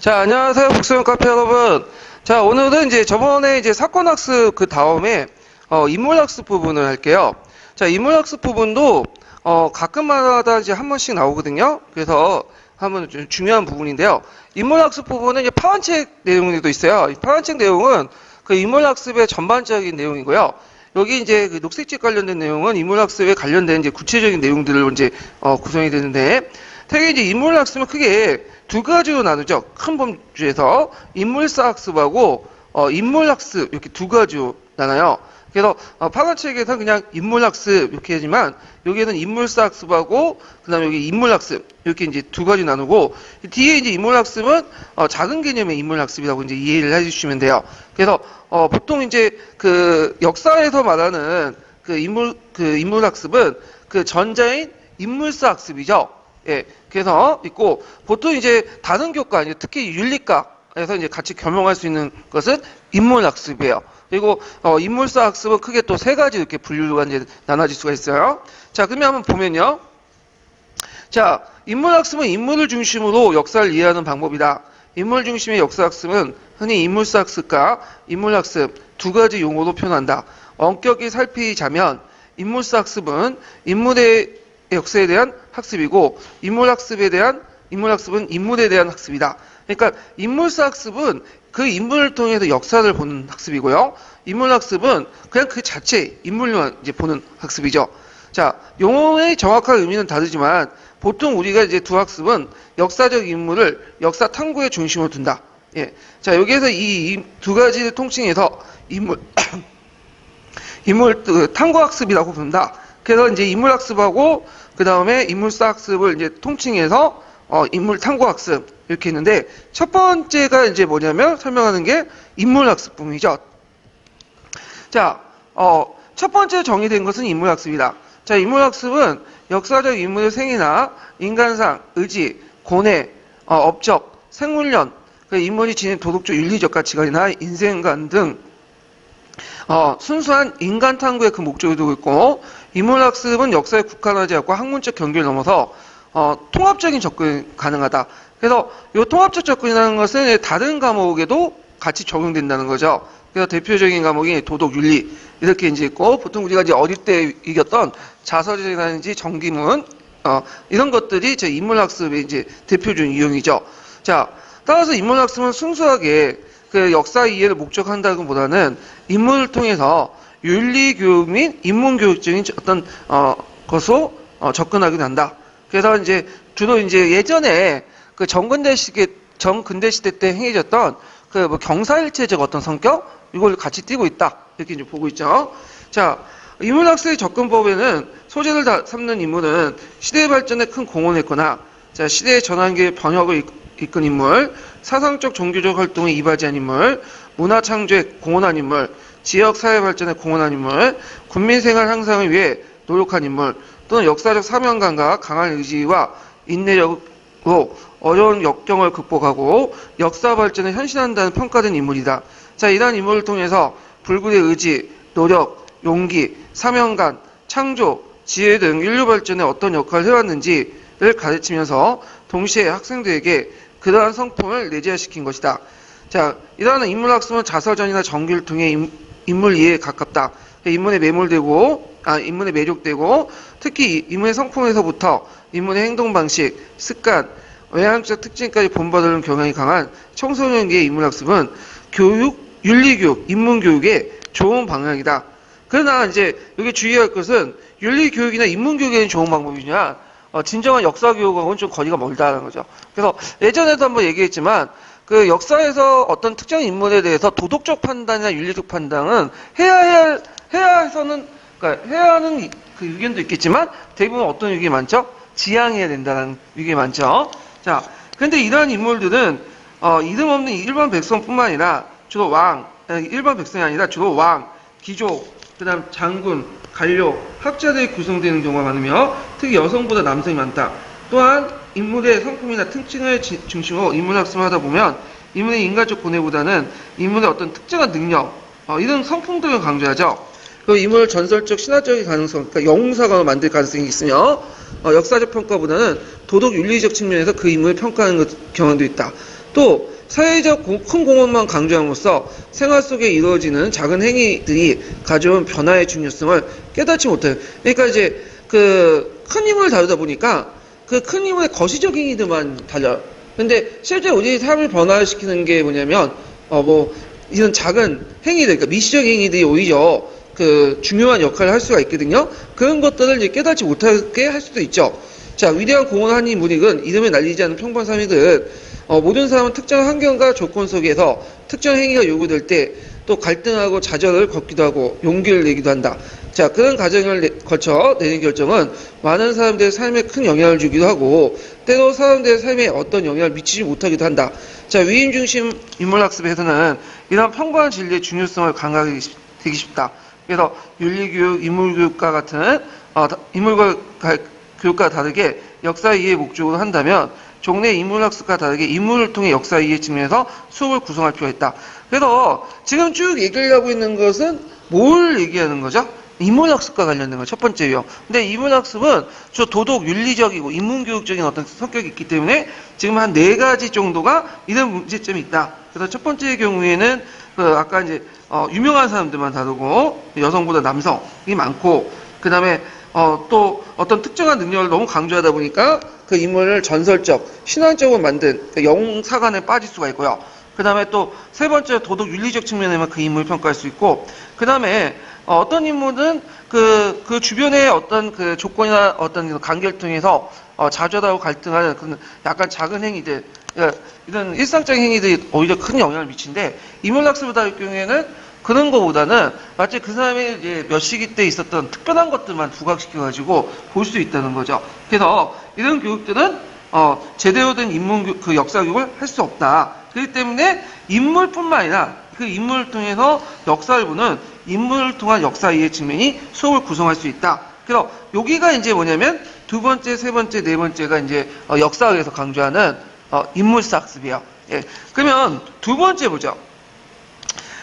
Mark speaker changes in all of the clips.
Speaker 1: 자, 안녕하세요. 북소형 카페 여러분. 자, 오늘은 이제 저번에 이제 사건학습 그 다음에, 인물학습 부분을 할게요. 자, 인물학습 부분도, 가끔마다 이제 한 번씩 나오거든요. 그래서 한번 좀 중요한 부분인데요. 인물학습 부분은 이제 파란책 내용들도 있어요. 이 파란책 내용은 그 인물학습의 전반적인 내용이고요. 여기 이제 그 녹색집 관련된 내용은 인물학습에 관련된 이제 구체적인 내용들을 이제, 구성이 되는데, 되게 이제 인물학습은 크게 두 가지로 나누죠. 큰 범주에서 인물사 학습하고 인물학습 이렇게 두 가지로 나눠요. 그래서 파란 책에서 그냥 인물학습 이렇게 하지만 여기에는 인물사 학습하고 그다음에 여기 인물학습 이렇게 이제 두 가지 나누고 뒤에 이제 인물학습은 작은 개념의 인물학습이라고 이제 이해를 해주시면 돼요. 그래서 보통 이제 그 역사에서 말하는 그 인물학습은 그 전자인 인물사 학습이죠. 예, 그래서 있고 보통 이제 다른 교과, 특히 윤리과에서 이제 같이 겸용할 수 있는 것은 인물학습이에요. 그리고 인물사 학습은 크게 또 세 가지 이렇게 분류가 이제 나눠질 수가 있어요. 자, 그러면 한번 보면요. 자, 인물학습은 인물을 중심으로 역사를 이해하는 방법이다. 인물 중심의 역사학습은 흔히 인물사 학습과 인물학습 두 가지 용어로 표현한다. 엄격히 살피자면 인물사 학습은 인물의 역사에 대한 학습이고 인물학습은 인물에 대한 학습이다. 그러니까 인물사 학습은 그 인물을 통해서 역사를 보는 학습이고요. 인물학습은 그냥 그 자체 인물만 이제 보는 학습이죠. 자, 용어의 정확한 의미는 다르지만 보통 우리가 이제 두 학습은 역사적 인물을 역사 탐구의 중심으로 둔다. 예. 자, 여기에서 이 두 가지를 통칭해서 인물 탐구 학습이라고 부른다. 그래서 이제 인물학습하고 그 다음에 인물사 학습을 이제 통칭해서 인물 탐구 학습 이렇게 했는데 첫 번째가 이제 뭐냐면 설명하는 게 인물학습 부분이죠. 자, 첫 번째 정의된 것은 인물학습이다. 자, 인물학습은 역사적 인물의 생애나 인간상, 의지, 고뇌, 업적, 생물련, 그 인물이 지닌 도덕적 윤리적 가치관이나 인생관 등 순수한 인간 탐구의 그 목적을 두고 있고 인물학습은 역사에 국한하지 않고 학문적 경계를 넘어서 통합적인 접근이 가능하다. 그래서 이 통합적 접근이라는 것은 다른 과목에도 같이 적용된다는 거죠. 그래서 대표적인 과목이 도덕, 윤리 이렇게 이제 있고 보통 우리가 이제 어릴 때 이겼던 자서전이라든지 정기문 이런 것들이 제 인물학습의 이제 대표적인 유형이죠. 자, 따라서 인물학습은 순수하게 그 역사 이해를 목적한다기보다는 인물을 통해서 윤리교육 및 인문교육적인 어떤 것으로 접근하기도 한다. 그래서 이제 주로 이제 예전에 그 정근대 시대 때 행해졌던 그 뭐 경사일체적 어떤 성격 이걸 같이 띄고 있다 이렇게 이제 보고 있죠. 자, 인물학습의 접근법에는 소재를 삼는 인물은 시대의 발전에 큰 공헌을 했거나 자, 시대의 전환기의 번역을 이끈 인물, 사상적 종교적 활동에 이바지한 인물, 문화 창조에 공헌한 인물, 지역 사회 발전에 공헌한 인물, 국민 생활 향상을 위해 노력한 인물, 또는 역사적 사명감과 강한 의지와 인내력으로 어려운 역경을 극복하고 역사 발전에 헌신한다는 평가된 인물이다. 자, 이러한 인물을 통해서 불굴의 의지, 노력, 용기, 사명감, 창조, 지혜 등 인류 발전에 어떤 역할을 해왔는지를 가르치면서 동시에 학생들에게 그러한 성품을 내재화시킨 것이다. 자, 이러한 인물학습은 자서전이나 정기를 통해 인물 이해에 가깝다. 인물에 매력되고 특히 인물의 성품에서부터 인물의 행동 방식, 습관, 외향적 특징까지 본받는 경향이 강한 청소년기의 인물학습은 교육, 윤리교육, 인문교육의 좋은 방향이다. 그러나 이제 여기 주의할 것은 윤리교육이나 인문교육에는 좋은 방법이냐 진정한 역사교육하고는 좀 거리가 멀다는 거죠. 그래서 예전에도 한번 얘기했지만 그 역사에서 어떤 특정 인물에 대해서 도덕적 판단이나 윤리적 판단은 해야 하는 그 의견도 있겠지만 대부분 어떤 의견이 많죠? 지양해야 된다는 의견이 많죠. 자, 근데 이러한 인물들은 이름 없는 일반 백성뿐만 아니라 주로 일반 백성이 아니라 주로 왕, 귀족, 그다음 장군, 관료, 학자들이 구성되는 경우가 많으며 특히 여성보다 남성이 많다. 또한 인물의 성품이나 특징을 중심으로 인물학습을 하다 보면 인물의 인간적 고뇌보다는 인물의 어떤 특정한 능력, 이런 성품들을 강조하죠. 그 인물을 전설적, 신화적인 가능성, 그러니까 영웅사관을 만들 가능성이 있으며 역사적 평가보다는 도덕 윤리적 측면에서 그 인물을 평가하는 경향도 있다. 또 사회적 큰 공헌만 강조함으로써 생활 속에 이루어지는 작은 행위들이 가져온 변화의 중요성을 깨닫지 못해요. 그러니까 이제 그 큰 인물을 다루다 보니까 그 큰 인물의 거시적인 행위들만 달려요. 근데 실제 우리 삶을 변화시키는 게 뭐냐면 이런 작은 행위들, 그러니까 미시적인 행위들이 오히려 그 중요한 역할을 할 수가 있거든요. 그런 것들을 이제 깨닫지 못하게 할 수도 있죠. 자, 위대한 공헌을 한 인물은 이름에 날리지 않는 평범한 삶이든 모든 사람은 특정한 환경과 조건 속에서 특정 행위가 요구될 때 또 갈등하고 좌절을 겪기도 하고 용기를 내기도 한다. 자, 그런 과정을 거쳐 내린 결정은 많은 사람들의 삶에 큰 영향을 주기도 하고 때로 사람들의 삶에 어떤 영향을 미치지 못하기도 한다. 자, 위임 중심 인물학습에서는 이런 평범한 진리의 중요성을 강하게 되기 쉽다. 그래서 윤리교육, 인물교육과 같은 교육과 다르게 역사 이해의 목적으로 한다면 종래 인물학습과 다르게 인물을 통해 역사 이해 측면에서 수업을 구성할 필요가 있다. 그래서 지금 쭉 얘기를 하고 있는 것은 뭘 얘기하는 거죠? 인문학습과 관련된 거 첫 번째요. 근데 인문학습은 저 도덕 윤리적이고 인문교육적인 어떤 성격이 있기 때문에 지금 한 4가지 정도가 이런 문제점이 있다. 그래서 첫 번째의 경우에는 아까 이제 유명한 사람들만 다루고 여성보다 남성이 많고 그 다음에 또 어떤 특정한 능력을 너무 강조하다 보니까 그 인물을 전설적, 신앙적으로 만든 영사관에 빠질 수가 있고요. 그 다음에 또 세 번째 도덕 윤리적 측면에만 그 인물을 평가할 수 있고 그 다음에 어떤 인물은 그 주변의 어떤 그 조건이나 어떤 관계를 통해서 좌절하고 갈등하는 그런 약간 작은 행위들, 그러니까 이런 일상적인 행위들이 오히려 큰 영향을 미치는데 인문학습을 다룰 경우에는 그런 거보다는 마치 그 사람의 이제 몇 시기 때 있었던 특별한 것들만 부각시켜가지고 볼 수 있다는 거죠. 그래서 이런 교육들은 제대로 된 그 역사 교육을 할 수 없다. 그렇기 때문에 인물뿐만 아니라 그 인물을 통해서 역사를 보는 인물을 통한 역사 이해 측면이 수업을 구성할 수 있다. 그래서 여기가 이제 뭐냐면 두 번째, 세 번째, 네 번째가 이제 역사학에서 강조하는 인물사 학습이에요. 예. 그러면 두 번째 보죠.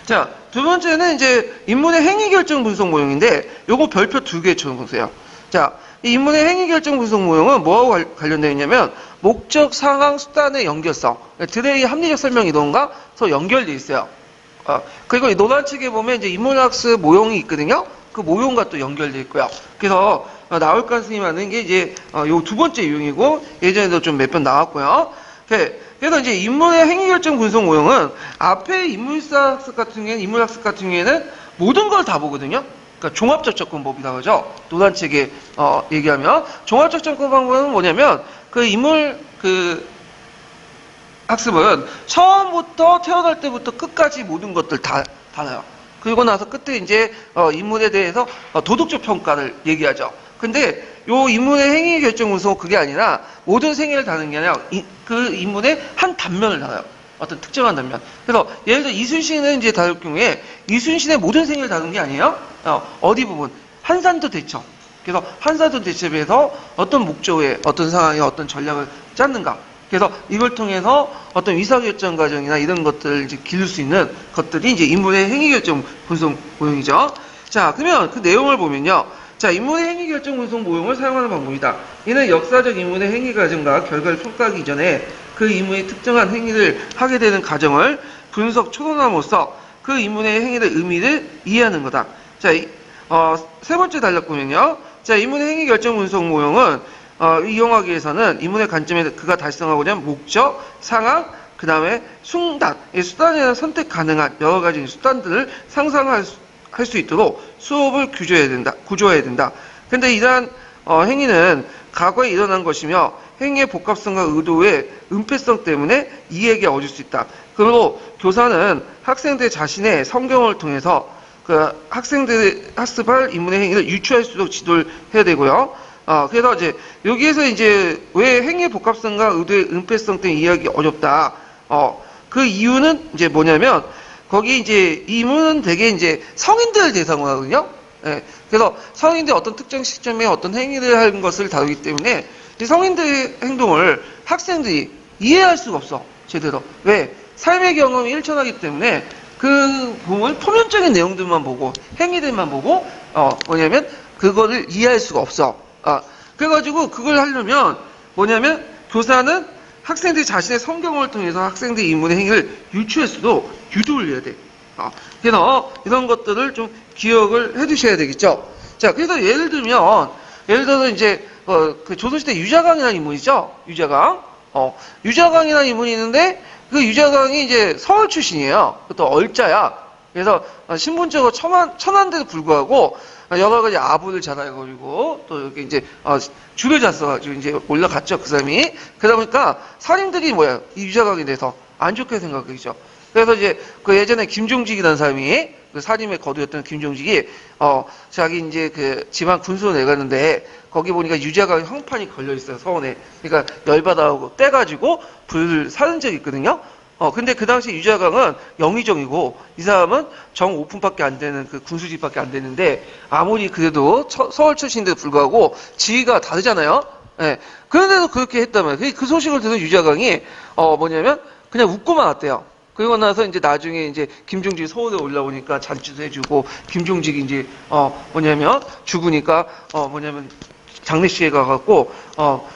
Speaker 1: 자, 두 번째는 이제 인물의 행위 결정 분석 모형인데 요거 별표 2개 쳐놓으세요. 자, 이 인물의 행위 결정 분석 모형은 뭐하고 관련되어 있냐면 목적, 상황, 수단의 연결성, 들의 합리적 설명이던가 서 연결되어 있어요. 그리고 이 노란책에 보면 이제 인문학습 모형이 있거든요. 그 모형과 또 연결되어 있고요. 그래서 나올 가능성이 많은 게 이제 요 두 번째 유형이고 예전에도 좀 몇 번 나왔고요. 그래서 이제 인물의 행위결정 분석 모형은 앞에 인물학습 같은 경우에는 모든 걸 다 보거든요. 그러니까 종합적 접근법이라고 하죠. 노란책에 얘기하면 종합적 접근 방법은 뭐냐면 그 인물 학습은 처음부터 태어날 때부터 끝까지 모든 것들 다 달아요. 그리고 나서 끝에 이제 인물에 대해서 도덕적 평가를 얘기하죠. 근데 요 인물의 행위 결정 분석은 그게 아니라 모든 생애를 다루는 게 아니라 그 인물의 한 단면을 다뤄요. 어떤 특정한 단면. 그래서 예를 들어 이순신을 이제 다룰 경우에 이순신의 모든 생애를 다루는 게 아니에요. 어디 부분 한산도 대첩. 그래서 한산도 대첩에서 어떤 목적에 어떤 상황에 어떤 전략을 짰는가. 그래서 이걸 통해서 어떤 의사결정 과정이나 이런 것들을 이제 기를 수 있는 것들이 이제 인물의 행위결정 분석 모형이죠. 자, 그러면 그 내용을 보면요. 자, 인물의 행위결정 분석 모형을 사용하는 방법이다. 이는 역사적 인물의 행위 과정과 결과를 평가하기 전에 그 인물이 특정한 행위를 하게 되는 과정을 분석 초론함으로써 그 인물의 행위의 의미를 이해하는 거다. 자, 세 번째 단락 보면요. 자, 인물의 행위결정 분석 모형은 이용하기 위해서는 인물의 관점에 그가 달성하고자 하는 목적, 상황, 그 다음에 수단에 대한 선택 가능한 여러 가지 수단들을 상상할 수 있도록 수업을 구조해야 된다. 근데 이러한 행위는 과거에 일어난 것이며 행위의 복합성과 의도의 은폐성 때문에 이해에게 어질 수 있다. 그리고 교사는 학생들 자신의 성경을 통해서 그 학생들이 학습할 인문의 행위를 유추할 수 있도록 지도를 해야 되고요. 그래서 이제 여기에서 이제 왜 행위의 복합성과 의도의 은폐성 때문에 이해하기 어렵다. 그 이유는 이제 뭐냐면 거기 이제 이 인문은 되게 이제 성인들을 대상으로 하거든요. 예. 그래서 성인들이 어떤 특정 시점에 어떤 행위를 하는 것을 다루기 때문에 이 성인들의 행동을 학생들이 이해할 수가 없어. 제대로. 왜? 삶의 경험이 일천하기 때문에 그 부분 표면적인 내용들만 보고 행위들만 보고 뭐냐면 그거를 이해할 수가 없어. 그래가지고 그걸 하려면 뭐냐면 교사는 학생들이 자신의 성경을 통해서 학생들의 인문의 행위를 유추할 수도 유도를 해야 돼. 그래서 이런 것들을 좀 기억을 해 두셔야 되겠죠. 자, 그래서 예를 들어서 이제, 그 조선시대 유자강이라는 인물이죠. 유자강. 유자강이라는 인물이 있는데, 그 유자강이 이제 서울 출신이에요. 또 얼자야. 그래서 신분적으로 천한데도 불구하고 여러 가지 아부를 자라가지고 또 이렇게 이제 줄을 잤어가지고 이제 올라갔죠. 그 사람이. 그러다 보니까 사림들이 이 유자강에 대해서 안 좋게 생각하겠죠. 그래서 이제 그 예전에 김종직이라는 사람이 그 사림의 거두였던 김종직이 자기 이제 그 지방 군수로 내갔는데 거기 보니까 유자강 형판이 걸려 있어요. 서원에. 그러니까 열받아하고 떼가지고 불을 사는 적이 있거든요. 근데 그 당시 유자강은 영의정이고 이 사람은 정 5품밖에 안 되는 그 군수직밖에 안 되는데 아무리 그래도 서울 출신인데도 불구하고 지위가 다르잖아요. 예. 그런데도 그렇게 했다면 그 소식을 들은 유자강이 뭐냐면 그냥 웃고만 왔대요. 그리고 나서 이제 나중에 이제 김종직이 서울에 올라오니까 잔치도 해주고 김종직이 이제 죽으니까 장례식에 가갖고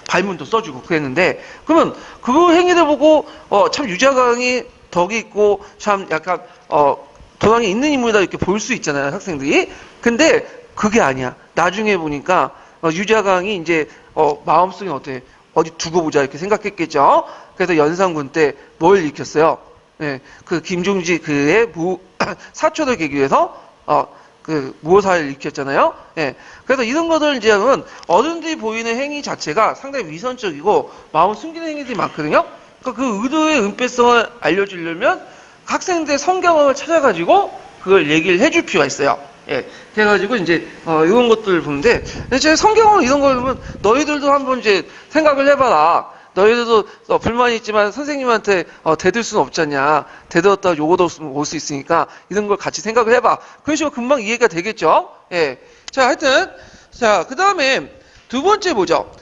Speaker 1: 발문도 써주고 그랬는데 그러면 그 행위를 보고 참 유자강이 덕이 있고 참 약간 도량이 있는 인물이다 이렇게 볼 수 있잖아요 학생들이. 근데 그게 아니야. 나중에 보니까 유자강이 이제 마음속에 어디 두고 보자 이렇게 생각했겠죠. 그래서 연산군 때 뭘 일으켰어요? 네, 그 김종직 그의 사초를 계기 위해서 그 무호사를 일으켰잖아요. 예. 그래서 이런 것들 이제 하면 어른들이 보이는 행위 자체가 상당히 위선적이고 마음 숨기는 행위들이 많거든요. 그러니까 그 의도의 은폐성을 알려주려면 학생들의 성경을 찾아가지고 그걸 얘기를 해줄 필요가 있어요. 예. 그래가지고 이제 이런 것들을 보는데 제 성경은 이런 걸 보면 너희들도 한번 이제 생각을 해봐라. 너희들도 불만이 있지만 선생님한테 대들 수는 없잖냐. 대들었다가 욕도 올 수 있으니까 이런 걸 같이 생각을 해봐. 그런 식으로 금방 이해가 되겠죠. 예. 자, 하여튼 그 다음에 두 번째 보죠.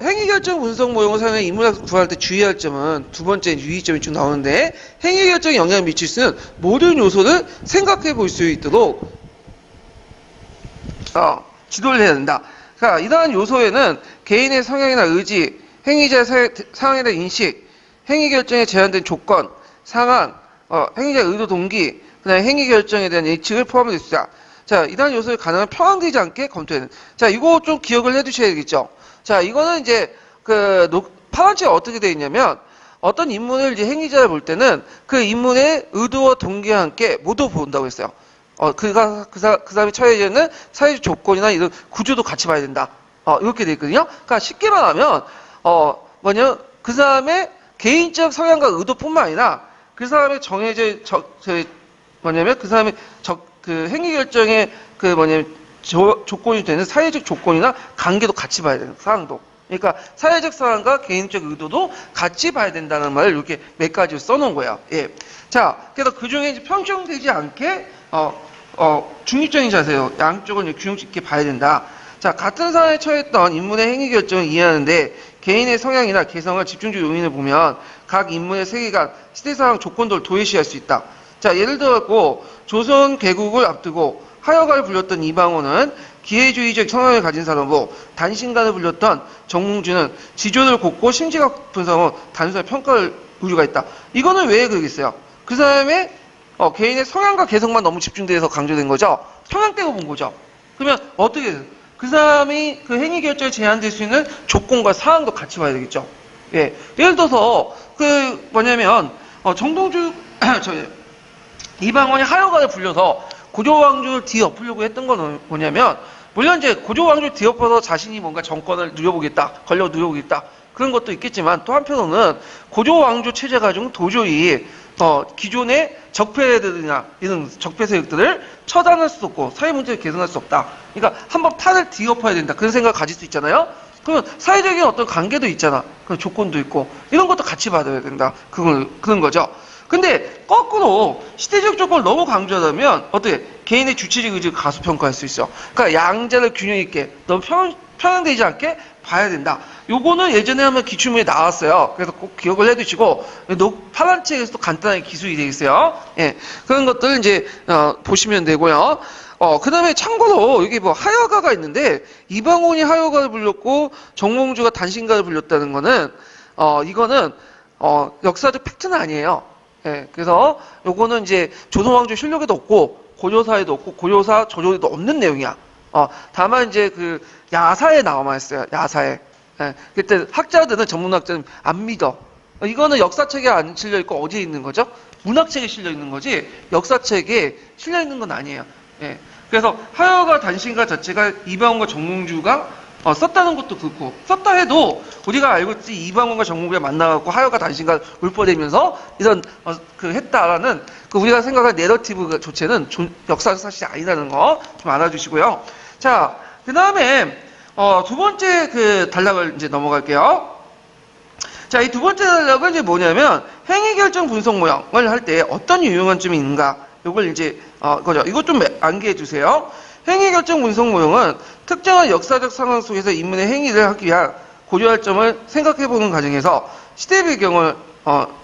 Speaker 1: 행위결정 분석 모형을 사용해 인문학 구할 때 주의할 점은 두 번째 유의점이 쭉 나오는데 행위결정에 영향을 미칠 수 있는 모든 요소를 생각해 볼 수 있도록 지도를 해야 된다. 자, 이러한 요소에는 개인의 성향이나 의지, 행위자의 상황에 대한 인식, 행위 결정에 제한된 조건, 상황, 행위자의 의도 동기, 그다음에 행위 결정에 대한 예측을 포함할 수 있다. 자, 이러한 요소를 가능한 편향되지 않게 검토해야 된다. 자, 이거 좀 기억을 해두셔야 되겠죠. 자, 이거는 이제 파란치가 어떻게 되어 있냐면 어떤 인물을 이제 행위자를 볼 때는 그 인물의 의도와 동기와 함께 모두 본다고 했어요. 그 사람이 처해져 있는 사회적 조건이나 이런 구조도 같이 봐야 된다. 이렇게 되어 있거든요. 그러니까 쉽게 말하면 그 사람의 개인적 성향과 의도뿐만 아니라 그 사람의 정해져 그 사람의 그 행위 결정의 조건이 되는 사회적 조건이나 관계도 같이 봐야 되는 상황도. 그러니까 사회적 상황과 개인적 의도도 같이 봐야 된다는 말을 이렇게 몇 가지로 써놓은 거예요. 예. 자, 그래서 그 중에 이제 편중되지 않게 중립적인 자세로 양쪽을 균형 있게 봐야 된다. 자, 같은 상황에 처했던 인물의 행위 결정을 이해하는데 개인의 성향이나 개성을 집중적 요인을 보면 각 인물의 세계관, 시대상황 조건들을 도외시할 수 있다. 자, 예를 들어 조선 개국을 앞두고 하여가를 불렸던 이방원은 기회주의적 성향을 가진 사람으로 단신가를 불렸던 정몽주는 지조를 곱고 심지학 분석으로 단순한 평가를 우려가 있다. 이거는 왜 그러겠어요? 그 사람의 개인의 성향과 개성만 너무 집중돼서 강조된 거죠. 성향 떼고 본 거죠. 그러면 어떻게 돼요? 그 사람이 그 행위 결정에 제한될 수 있는 조건과 사항도 같이 봐야 되겠죠. 예. 예를 들어서 정동주 이방원이 하여가를 불려서 고조왕조를 뒤엎으려고 했던 건 뭐냐면 물론 이제 고조왕조를 뒤엎어서 자신이 뭔가 정권을 권력을 누려보겠다 그런 것도 있겠지만 또 한편으로는 고조왕조 체제가 좀 도저히 기존의 적폐들이나 이런 적폐 세력들을 처단할 수 없고 사회 문제를 개선할 수 없다. 그러니까 한번 판을 뒤엎어야 된다. 그런 생각을 가질 수 있잖아요. 그러면 사회적인 어떤 관계도 있잖아. 그런 조건도 있고 이런 것도 같이 받아야 된다. 그런 거죠. 근데 거꾸로 시대적 조건을 너무 강조하면 어떻게 개인의 주체적 의지를 가소평가할 수 있어. 그러니까 양자를 균형 있게 너무 편향되지 않게 봐야 된다. 요거는 예전에 한번 기출문에 나왔어요. 그래서 꼭 기억을 해두시고 파란 책에서도 간단하게 기술이 되어 있어요. 예, 그런 것들 이제 보시면 되고요. 그 다음에 참고로 여기 하여가가 있는데 이방원이 하여가를 불렸고 정몽주가 단신가를 불렸다는 거는 이거는 역사적 팩트는 아니에요. 예, 그래서 요거는 이제 조선왕조 실록에도 없고 고조사에도 없고 고조사 저조에도 없는 내용이야. 다만 이제 그 야사에 나와만 있어요. 야사에. 예, 그때 학자들은 전문학자는 안 믿어. 이거는 역사책에 안 실려 있고 어디에 있는 거죠? 문학책에 실려 있는 거지 역사책에 실려 있는 건 아니에요. 예. 그래서 하여가 단신가 자체가 이방원과 정몽주가 썼다는 것도 그렇고 썼다 해도 우리가 알고 있지 이방원과 정몽주가 만나갖고 하여가 단신가 울퍼대면서 이런 그 했다라는 그 우리가 생각할 내러티브 조체는 역사적 사실이 아니라는 거 좀 알아주시고요. 자, 그 다음에 두 번째 그 단락을 이제 넘어갈게요. 자, 이 두 번째 단락은 이제 뭐냐면 행위결정 분석 모형을 할 때 어떤 유용한 점이 있는가 이걸 이제 거죠. 이것 좀 암기해 주세요. 행위결정 분석 모형은 특정한 역사적 상황 속에서 인문의 행위를 하기 위한 고려할 점을 생각해보는 과정에서 시대 배경을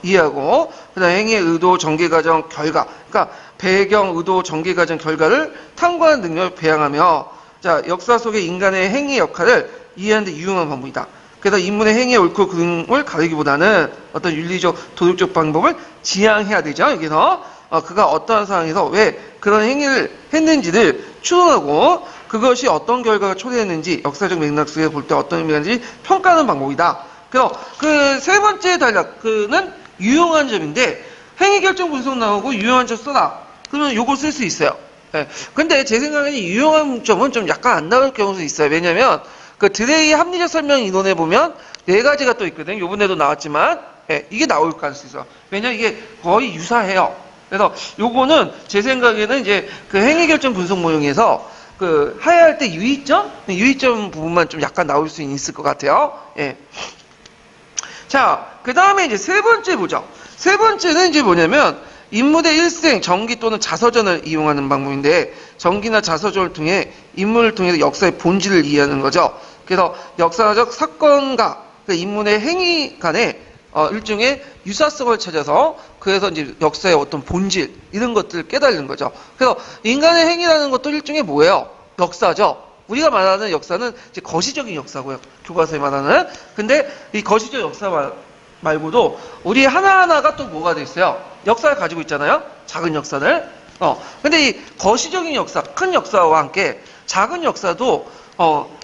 Speaker 1: 이해하고 그다음 행위의 의도, 전개 과정, 결과, 그러니까 배경, 의도, 전개 과정, 결과를 탐구하는 능력을 배양하며 자 역사 속의 인간의 행위 역할을 이해하는 데 유용한 방법이다. 그래서 인문의 행위의 옳고 그름을 가리기보다는 어떤 윤리적, 도덕적 방법을 지향해야 되죠. 여기서 그가 어떠한 상황에서 왜 그런 행위를 했는지를 추론하고 그것이 어떤 결과가 초래했는지 역사적 맥락 속에서 볼 때 어떤 의미가 있는지 평가하는 방법이다. 그래서 그 세 번째 단락 그는 유용한 점인데 행위 결정 분석 나오고 유용한 점 써라. 그러면 요걸 쓸 수 있어요. 예. 근데 제 생각에는 유용한 점은 좀 약간 안 나올 경우도 있어요. 왜냐면 그 드레이 합리적 설명 인원에 보면 네 가지가 또 있거든요. 요번에도 나왔지만 예, 이게 나올 가능성이 있어요. 왜냐면 이게 거의 유사해요. 그래서 요거는 제 생각에는 이제 그 행위 결정 분석 모형에서 그 하야할 때 유의점 부분만 좀 약간 나올 수 있을 것 같아요. 예. 자, 그 다음에 이제 세 번째 보죠. 세 번째는 이제 뭐냐면 인물의 일생, 전기 또는 자서전을 이용하는 방법인데 전기나 자서전을 통해 인물을 통해서 역사의 본질을 이해하는 거죠. 그래서 역사적 사건과 그 인물의 행위 간에 일종의 유사성을 찾아서 그래서 이제 역사의 어떤 본질 이런 것들을 깨달는 거죠. 그래서 인간의 행위라는 것도 일종의 뭐예요? 역사죠. 우리가 말하는 역사는 이제 거시적인 역사고요. 교과서에 말하는. 근데 이 거시적 역사 말고도 우리 하나하나가 또 뭐가 돼 있어요? 역사를 가지고 있잖아요. 작은 역사를. 근데 이 거시적인 역사, 큰 역사와 함께 작은 역사도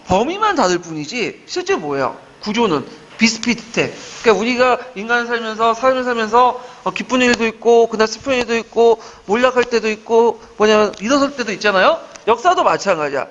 Speaker 1: 범위만 다를 뿐이지 실제 뭐예요? 구조는 비슷비슷해. 그러니까 우리가 인간을 살면서 삶을 살면서 기쁜 일도 있고 그날 슬픈 일도 있고 몰락할 때도 있고 뭐냐면 일어설 때도 있잖아요. 역사도 마찬가지야.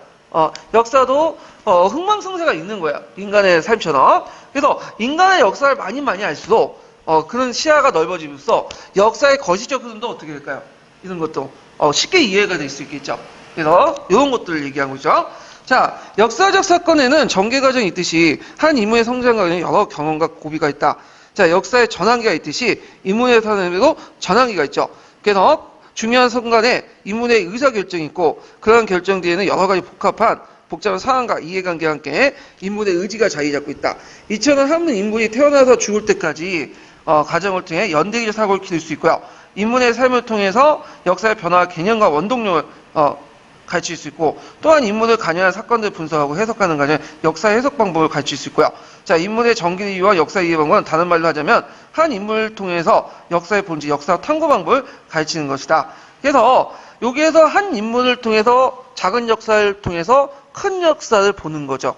Speaker 1: 역사도 흥망성쇠가 있는 거야. 인간의 삶처럼. 그래서 인간의 역사를 많이 알수록 그런 시야가 넓어지면서 역사의 거시적 흐름도 어떻게 될까요? 이런 것도 쉽게 이해가 될 수 있겠죠. 그래서 이런 것들을 얘기하고 있죠. 자, 역사적 사건에는 전개 과정이 있듯이 한 인물의 성장 과정에 여러 경험과 고비가 있다. 자, 역사의 전환기가 있듯이 인물의 삶에도 전환기가 있죠. 그래서 중요한 순간에 인물의 의사결정이 있고 그런 결정 뒤에는 여러 가지 복잡한 상황과 이해관계와 함께 인물의 의지가 자리 잡고 있다. 이처럼 한 인물이 태어나서 죽을 때까지 과정을 통해 연대기적 사고를 기를 수 있고요. 인물의 삶을 통해서 역사의 변화와 개념과 원동력을 가르칠 수 있고 또한 인물을 관여한 사건들을 분석하고 해석하는 과정 역사 해석 방법을 가르칠 수 있고요. 자, 인물의 정기 이해와 역사 이해 방법은 다른 말로 하자면 한 인물을 통해서 역사의 본질, 역사 탐구 방법을 가르치는 것이다. 그래서 여기에서 한 인물을 통해서 작은 역사를 통해서 큰 역사를 보는 거죠.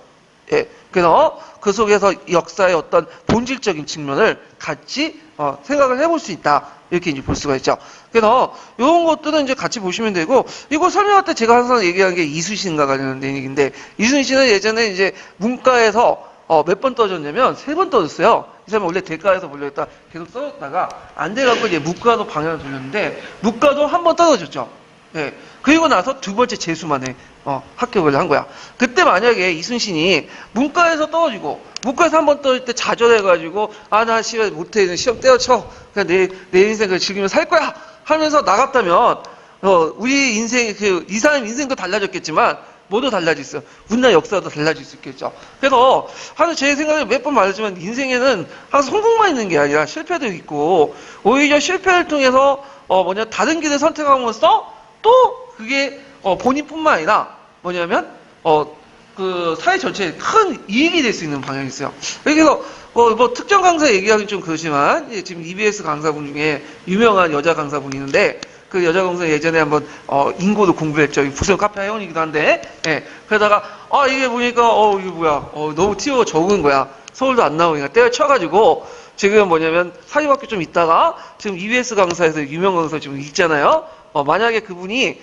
Speaker 1: 예. 그래서 그 속에서 역사의 어떤 본질적인 측면을 같이 생각을 해볼 수 있다. 이렇게 이제 볼 수가 있죠. 그래서 이런 것들은 이제 같이 보시면 되고, 이거 설명할 때 제가 항상 얘기한 게 이순신과 관련된 얘기인데, 이순신은 예전에 이제 문과에서 몇 번 떨어졌냐면 3번 떨어졌어요. 이 사람은 원래 대과에서 보려고 계속 떨어졌다가 안 돼갖고 이제 문과로 방향을 돌렸는데, 문과도 한 번 떨어졌죠. 예. 그리고 나서 두 번째 재수만에 합격을 한 거야. 그때 만약에 이순신이 문과에서 떨어지고 문과에서 한 번 떨어질 때 좌절해가지고 나 시험 못해 시험 때려쳐 그냥 내 인생을 즐기며 살 거야 하면서 나갔다면 우리 인생 이 사람 인생도 달라졌겠지만 모두 달라졌어요. 우리나라 역사도 달라질 수 있겠죠. 그래서 하는 제 생각에 몇 번 말했지만 인생에는 항상 성공만 있는 게 아니라 실패도 있고 오히려 실패를 통해서 다른 길을 선택함으로써 또 그게 본인뿐만 아니라 뭐냐면 그 사회 전체에 큰 이익이 될 수 있는 방향이 있어요. 그래서 뭐 특정 강사 얘기하기 좀 그렇지만 지금 EBS 강사분 중에 유명한 여자 강사분이 있는데 그 여자 강사 예전에 한번 인고도 공부했죠. 부산 카페 회원이기도 한데 그러다가 이게 보니까 이게 뭐야 너무 티오가 적은 거야. 서울도 안 나오니까 때려쳐가지고 지금 뭐냐면 사립학교 좀 있다가 지금 EBS 강사에서 유명 강사 지금 있잖아요. 만약에 그분이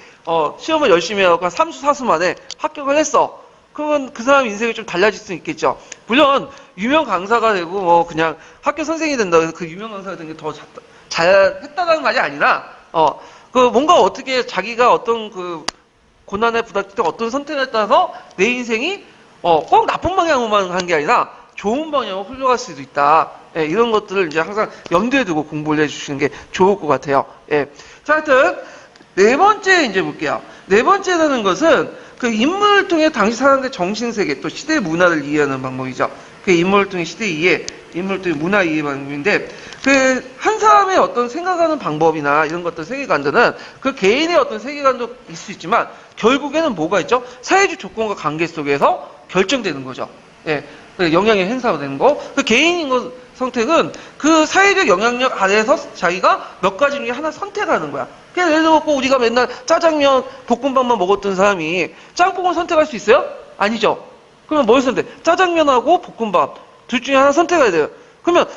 Speaker 1: 시험을 열심히 해갖고 한 3수 4수 만에 합격을 했어. 그러면 그 사람 인생이 좀 달라질 수 있겠죠. 물론 유명 강사가 되고 뭐 그냥 학교 선생이 된다고 해서 그 유명 강사가 된 게 더 잘했다는 말이 아니라 그 뭔가 어떻게 자기가 어떤 그 고난에 부닥칠 때 어떤 선택에 따라서 내 인생이 꼭 나쁜 방향으로만 한 게 아니라 좋은 방향으로 흘러갈 수도 있다. 이런 것들을 이제 항상 염두에 두고 공부를 해주시는 게 좋을 것 같아요. 자, 하여튼 네 번째 이제 볼게요. 네 번째라는 것은 그 인물을 통해 당시 사람들의 정신세계 또 시대 문화를 이해하는 방법이죠. 그 인물을 통해 시대 이해, 인물을 통해 문화 이해 방법인데 그 한 사람의 어떤 생각하는 방법이나 이런 것들 세계관들은 그 개인의 어떤 세계관도 있을 수 있지만 결국에는 뭐가 있죠? 사회적 조건과 관계 속에서 결정되는 거죠. 영향의 행사가 되는 거. 그 개인인 것 선택은 그 사회적 영향력 아래에서 자기가 몇 가지 중에 하나 선택하는 거야. 그냥 예를 들어 우리가 맨날 짜장면, 볶음밥만 먹었던 사람이 짬뽕을 선택할 수 있어요? 아니죠. 그러면 뭘 선택? 짜장면하고 볶음밥 둘 중에 하나 선택해야 돼요. 그러면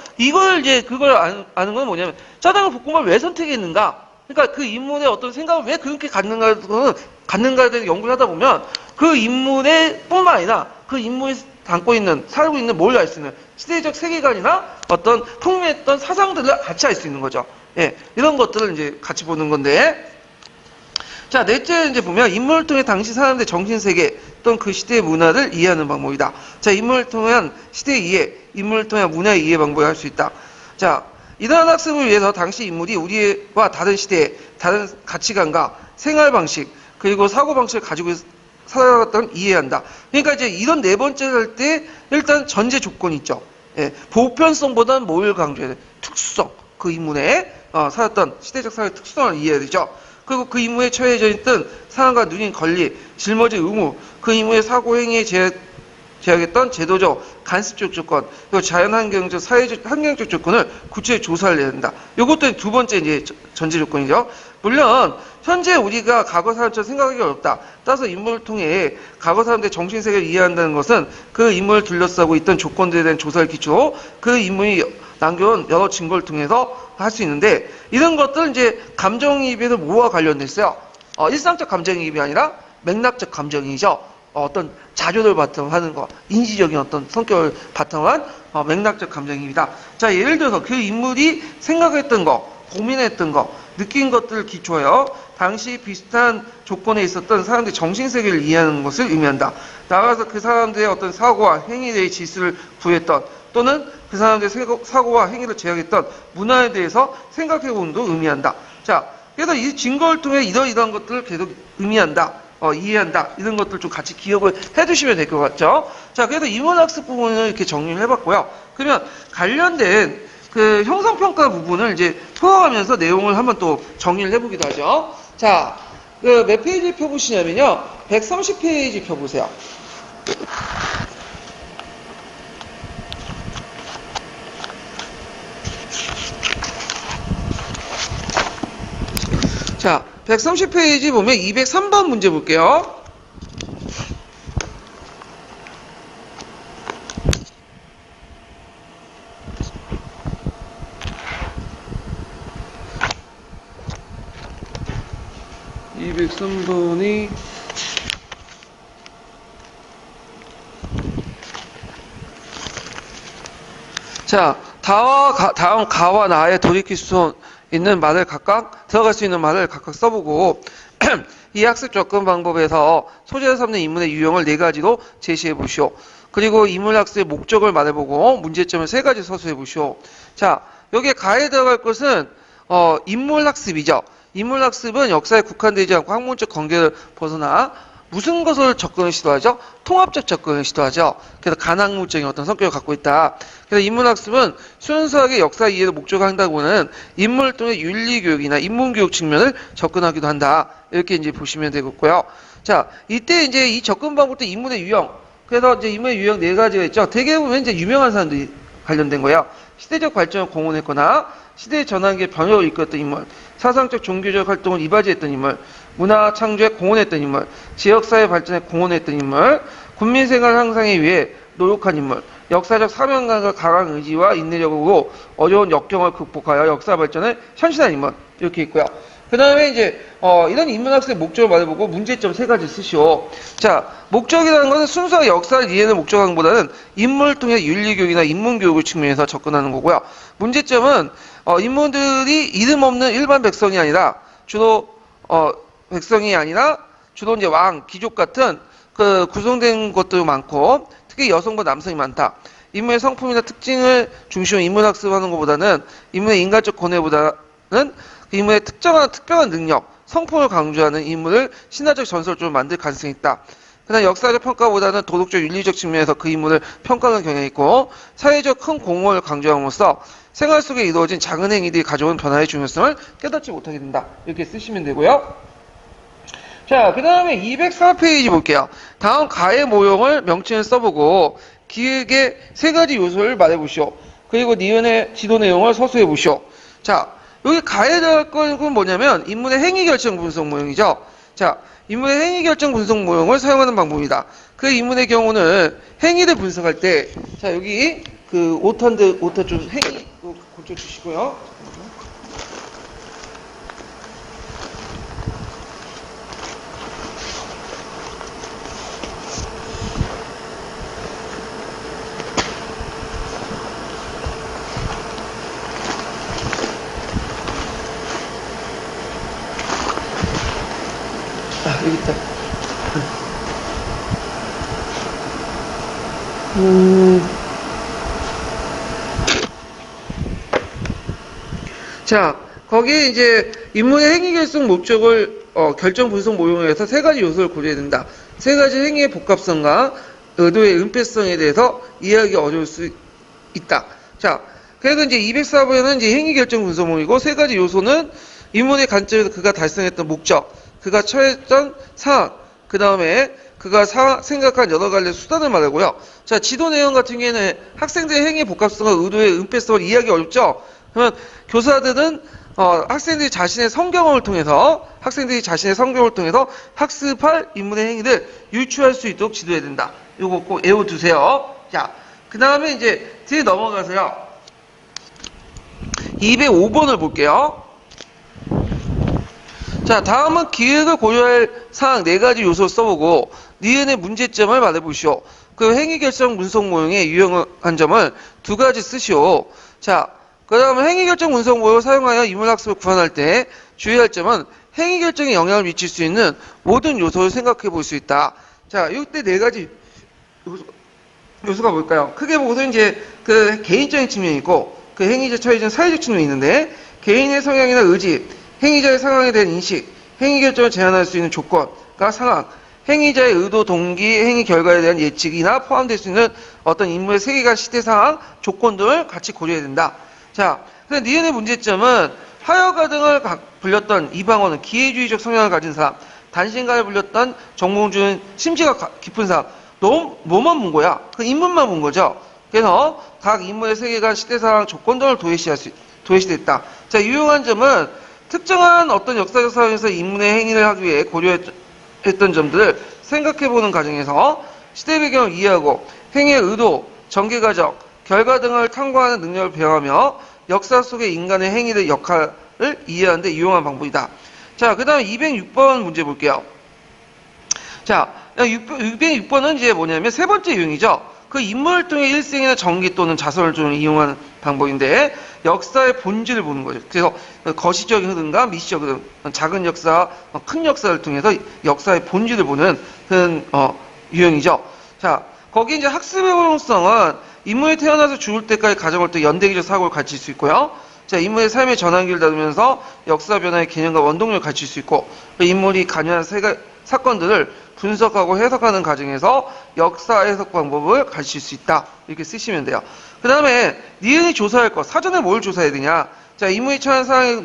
Speaker 1: 그걸 아는 건 뭐냐면 짜장면, 볶음밥을 왜 선택했는가? 그러니까 그 인물의 어떤 생각을 왜 그렇게 갖는가에 대해 연구를 하다 보면 그 인물의 뿐만 아니라 그 인물이 담고 있는, 살고 있는 뭘 알 수 있는 시대적 세계관이나 어떤 풍미했던 사상들을 같이 알 수 있는 거죠. 이런 것들을 이제 같이 보는 건데. 자, 넷째 이제 보면 인물을 통해 당시 사람들의 정신세계 또는 그 시대의 문화를 이해하는 방법이다. 자, 인물을 통한 시대 이해, 인물을 통한 문화 이해 방법을 할 수 있다. 자, 이러한 학습을 위해서 당시 인물이 우리와 다른 시대의 다른 가치관과 생활 방식 그리고 사고 방식을 가지고 살아갔던 이해한다. 그러니까 이제 이런 네 번째 할 때 일단 전제 조건이 있죠. 보편성보다는 뭘 강조해야 돼? 특수성. 그 인물의 살았던 시대적 사회 특수성을 이해해야 되죠. 그리고 그 인물에 처해져 있던 사람과 누린 권리, 짊어질 의무, 그 인물의 사고 행위에 제약했던 제도적, 간섭적 조건, 그리고 자연환경적, 사회적, 환경적 조건을 구체적으로 조사를 해야 된다. 이것도 두 번째 이제 전제 조건이죠. 물론 현재 우리가 과거 사람처럼 생각하기 어렵다. 따라서 인물을 통해 과거 사람들의 정신세계를 이해한다는 것은 그 인물을 둘러싸고 있던 조건들에 대한 조사를 기초로 그 인물이 남겨온 여러 증거를 통해서 할 수 있는데 이런 것들은 이제 감정이입에서 뭐와 관련돼 있어요? 일상적 감정이입이 아니라 맥락적 감정이죠. 어떤 자료를 바탕으로 하는 거, 인지적인 어떤 성격을 바탕으로 한 맥락적 감정이입니다. 자, 예를 들어서 그 인물이 생각했던 거, 고민했던 거, 느낀 것들을 기초하여 당시 비슷한 조건에 있었던 사람들의 정신세계를 이해하는 것을 의미한다. 나아가서 그 사람들의 어떤 사고와 행위에 대해 지수를 부여했던 또는 그 사람들의 사고와 행위를 제약했던 문화에 대해서 생각해본도 의미한다. 자, 그래서 이 증거를 통해 이러이러한 것들을 계속 의미한다. 이해한다. 이런 것들 좀 같이 기억을 해두시면 될 것 같죠? 자, 그래서 인문학습 부분을 이렇게 정리를 해봤고요. 그러면 관련된 그 형성평가 부분을 이제 풀어가면서 내용을 한번 또 정리를 해보기도 하죠. 자, 그 몇 페이지 펴보시냐면요. 130페이지 펴보세요. 자, 130페이지 보면 203번 문제 볼게요. 자, 다음 가와 나에 돌이킬 수 있는 말을 들어갈 수 있는 말을 각각 써보고 이 학습 접근 방법에서 소재로 삼는 인문의 유형을 4가지로 제시해 보시오. 그리고 인문학습의 목적을 말해보고 문제점을 3가지 서술해 보시오. 자, 여기에 가에 들어갈 것은 인문학습이죠. 인문학습은 역사에 국한되지 않고 학문적 관계를 벗어나 무슨 것을 접근을 시도하죠? 통합적 접근을 시도하죠. 그래서 간학문적인 어떤 성격을 갖고 있다. 그래서 인문학습은 순수하게 역사 이해를 목적으로 한다고는 인문을 통해 윤리교육이나 인문교육 측면을 접근하기도 한다. 이렇게 이제 보시면 되겠고요. 자, 이때 이제 이 접근 방법 때 인문의 유형, 그래서 이제 인물의 유형 네 가지가 있죠. 대개 보면 이제 유명한 사람들이 관련된 거예요. 시대적 발전을 공헌했거나 시대의 전환기에 변혁을 이끌었던 인물, 사상적 종교적 활동을 이바지했던 인물, 문화 창조에 공헌했던 인물, 지역사회 발전에 공헌했던 인물, 국민생활 향상에 위해 노력한 인물, 역사적 사명감과 강한 의지와 인내력으로 어려운 역경을 극복하여 역사 발전을 현실한 인물 이렇게 있고요. 그 다음에 이제 이런 인문학습의 목적을 말해보고 문제점 세 가지 쓰시오. 자, 목적이라는 것은 순수하게 역사를 이해하는 목적보다는 인물을 통해 윤리교육이나 인문교육을 측면에서 접근하는 거고요. 문제점은 인물들이 이름 없는 일반 백성이 아니라 주로 백성이 아니라 주로 이제 왕, 귀족 같은 그 구성된 것도 많고 특히 여성과 남성이 많다. 인물의 성품이나 특징을 중심으로 인문학습하는 것보다는 인물의 인간적 고뇌보다는 그 인물의 특별한 능력, 성품을 강조하는 인물을 신화적 전설적으로 만들 가능성이 있다. 그러나 역사적 평가보다는 도덕적, 윤리적 측면에서 그 인물을 평가하는 경향이 있고 사회적 큰 공헌을 강조함으로써 생활 속에 이루어진 작은 행위들이 가져온 변화의 중요성을 깨닫지 못하게 된다. 이렇게 쓰시면 되고요. 자, 그 다음에 204페이지 볼게요. 다음 가의 모형을 명칭을 써보고 기획의 세 가지 요소를 말해보시오. 그리고 니은의 지도 내용을 서술해 보시오. 자, 여기 가에 들어갈 건 뭐냐면 인물의 행위 결정 분석 모형이죠. 자, 인물의 행위 결정 분석 모형을 사용하는 방법입니다. 그 인물의 경우는 행위를 분석할 때, 자, 여기 그 오타 좀 행위 고쳐 주시고요. 여기 있다. 자, 거기에 이제 인물의 행위 결정 목적을 결정 분석 모형에서 세 가지 요소를 고려해야 된다. 세 가지 행위의 복합성과 의도의 은폐성에 대해서 이해하기 어려울 수 있다. 자, 그래서 이제 204번에는 이제 행위 결정 분석 모형이고 세 가지 요소는 인물의 관점에서 그가 달성했던 목적, 그가 처했던 상황, 그 다음에 그가 생각한 여러 가지 수단을 말하고요. 자, 지도 내용 같은 경우에는 학생들의 행위 복합성과 의도의 은폐성을 이해하기 어렵죠? 그러면 교사들은 학생들이 자신의 성경을 통해서 학습할 인물의 행위를 유추할 수 있도록 지도해야 된다. 요거 꼭 외워두세요. 자, 그 다음에 이제 뒤에 넘어가서요. 205번을 볼게요. 자, 다음은 기획을 고려할 사항 네 가지 요소를 써보고 니은의 문제점을 말해보시오. 그 행위 결정 분석 모형의 유용한 점을 두 가지 쓰시오. 자, 그 다음에 행위 결정 분석 모형을 사용하여 인물학습을 구현할 때 주의할 점은 행위 결정에 영향을 미칠 수 있는 모든 요소를 생각해 볼 수 있다. 자, 이때 네 가지 요소가 뭘까요? 크게 보고서 이제 그 개인적인 측면이 있고 그 행위자 처해진 사회적 측면이 있는데 개인의 성향이나 의지, 행위자의 상황에 대한 인식, 행위 결정을 제한할 수 있는 조건과 상황, 행위자의 의도, 동기, 행위 결과에 대한 예측이나 포함될 수 있는 어떤 인물의 세계관, 시대 상황, 조건 등을 같이 고려해야 된다. 자, 근데 니은의 문제점은 하여가 등을 불렸던 이방원은 기회주의적 성향을 가진 사람, 단신가를 불렸던 정몽주는 심지가 깊은 사람, 너무 뭐만 본 거야? 그 인물만 본 거죠. 그래서 각 인물의 세계관, 시대 상황, 조건 등을 도외시됐다. 자, 유용한 점은 특정한 어떤 역사적 상황에서 인물의 행위를 하기 위해 고려했던 점들을 생각해보는 과정에서 시대 배경을 이해하고 행위의 의도, 전개 과정, 결과 등을 탐구하는 능력을 배워가며 역사 속의 인간의 행위의 역할을 이해하는 데 유용한 방법이다. 자, 그 다음에 206번 문제 볼게요. 자, 206번은 이제 뭐냐면 세 번째 유형이죠. 그 인물을 통해 일생이나 전기 또는 자서를 좀 이용하는 방법인데 역사의 본질을 보는 거죠. 그래서 거시적인 흐름과 미시적 흐름, 작은 역사, 큰 역사를 통해서 역사의 본질을 보는 그런 유형이죠. 자, 거기 이제 학습의 활용성은 인물이 태어나서 죽을 때까지 가정을 또 연대기적 사고를 가르칠 수 있고요. 자, 인물의 삶의 전환기를 다루면서 역사 변화의 개념과 원동력을 가르칠 수 있고 그 인물이 관여한 사건들을 분석하고 해석하는 과정에서 역사 해석 방법을 가르칠 수 있다. 이렇게 쓰시면 돼요. 그 다음에 니은이 조사할 것, 사전에 뭘 조사해야 되냐. 자, 인물이 처한 상황에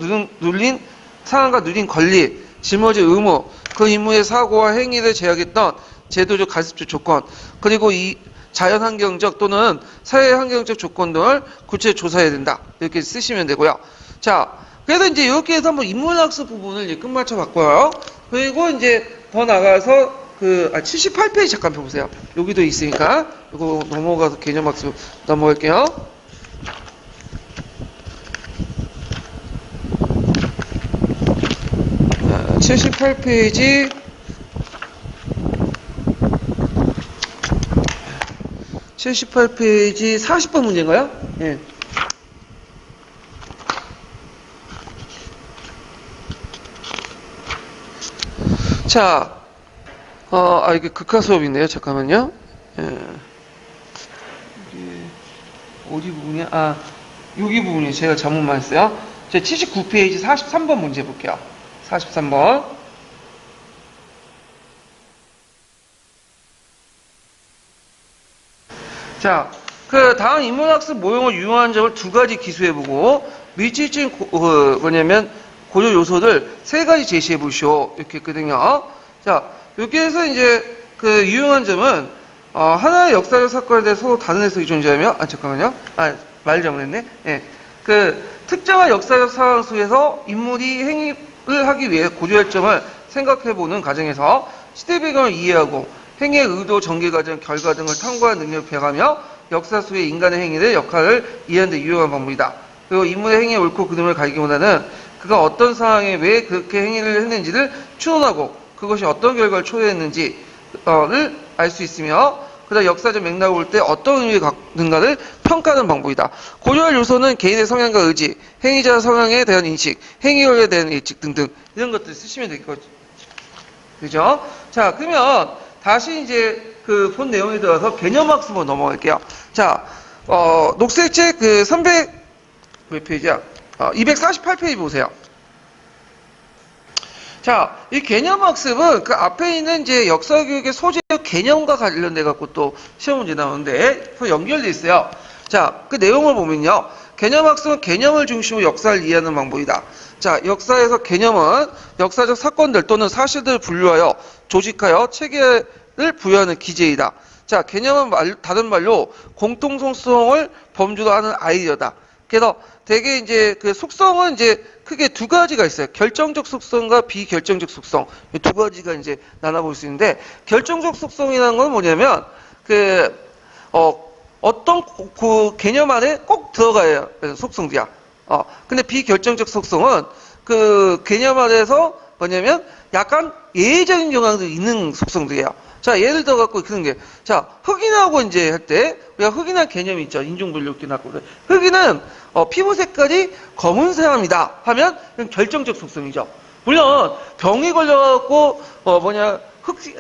Speaker 1: 상황과 누린 권리, 짊어질 의무, 그 인물의 사고와 행위를 제약했던 제도적 가습적 조건, 그리고 이 자연환경적 또는 사회환경적 조건 등을 구체적으로 조사해야 된다. 이렇게 쓰시면 되고요. 자, 그래서 이제 이렇게 해서 한번 인문학습 부분을 이제 끝마쳐 봤고요. 그리고 이제 더 나가서 78페이지 잠깐 펴보세요. 여기도 있으니까 이거 넘어가서 개념학습 넘어갈게요. 78페이지 78페이지 40번 문제인가요? 예. 자, 이게 극화 수업이네요. 잠깐만요. 예. 어디 부분이야? 여기 부분이 제가 잘못만 했어요. 제 79페이지 43번 문제 볼게요. 43번. 자, 그 다음 인문학습 모형을 유용한 점을 두 가지 기수해보고 밀집적인 뭐냐면 고려 요소를 세 가지 제시해보시오. 이렇게 했거든요. 자, 여기에서 이제 그 유용한 점은 하나의 역사적 사건에 대해서 서로 다른 해석이 존재하며 잠깐만요. 말 잘못했네. 예. 그 특정한 역사적 상황 속에서 인물이 행위를 하기 위해 고려할 점을 생각해보는 과정에서 시대 배경을 이해하고 행위의 의도, 전개 과정, 결과 등을 탐구하는 능력을 배워가며 역사 속의 인간의 행위를 역할을 이해하는 데 유용한 방법이다. 그리고 인물의 행위의 옳고 그름을 가리기보다는 그가 어떤 상황에 왜 그렇게 행위를 했는지를 추론하고 그것이 어떤 결과를 초래했는지를 알 수 있으며 그다음 역사적 맥락을 볼 때 어떤 의미가 갖는가를 평가하는 방법이다. 고려할 요소는 개인의 성향과 의지, 행위자 성향에 대한 인식, 행위에 대한 인식 등등 이런 것들을 쓰시면 될 거죠. 그죠? 자, 그러면 다시 이제 그 본 내용에 들어가서 개념학습으로 넘어갈게요. 자, 녹색책 몇 페이지야? 248페이지 보세요. 자, 이 개념학습은 그 앞에 있는 이제 역사교육의 소재의 개념과 관련돼 갖고 또 시험 문제 나오는데 또 연결돼 있어요. 자, 그 내용을 보면요. 개념학습은 개념을 중심으로 역사를 이해하는 방법이다. 자, 역사에서 개념은 역사적 사건들 또는 사실들을 분류하여 조직하여 체계를 부여하는 기제이다. 자, 개념은 다른 말로 공통성을 범주로 하는 아이디어다. 그래서 되게 이제 그 속성은 이제 크게 두 가지가 있어요. 결정적 속성과 비결정적 속성. 이 두 가지가 이제 나눠볼 수 있는데, 결정적 속성이라는 건 뭐냐면, 어떤 그 개념 안에 꼭 들어가야 속성이야. 근데 비결정적 속성은 그 개념 안에서 뭐냐면 약간 예외적인 경향도 있는 속성들이에요. 자, 예를 들어 갖고 그런 게, 자, 흑인하고 이제 할 때, 우리가 흑인한 개념이 있죠. 인종분류기 나고. 흑인은, 피부 색깔이 검은 사람이다 하면, 결정적 속성이죠. 물론, 병이 걸려갖고,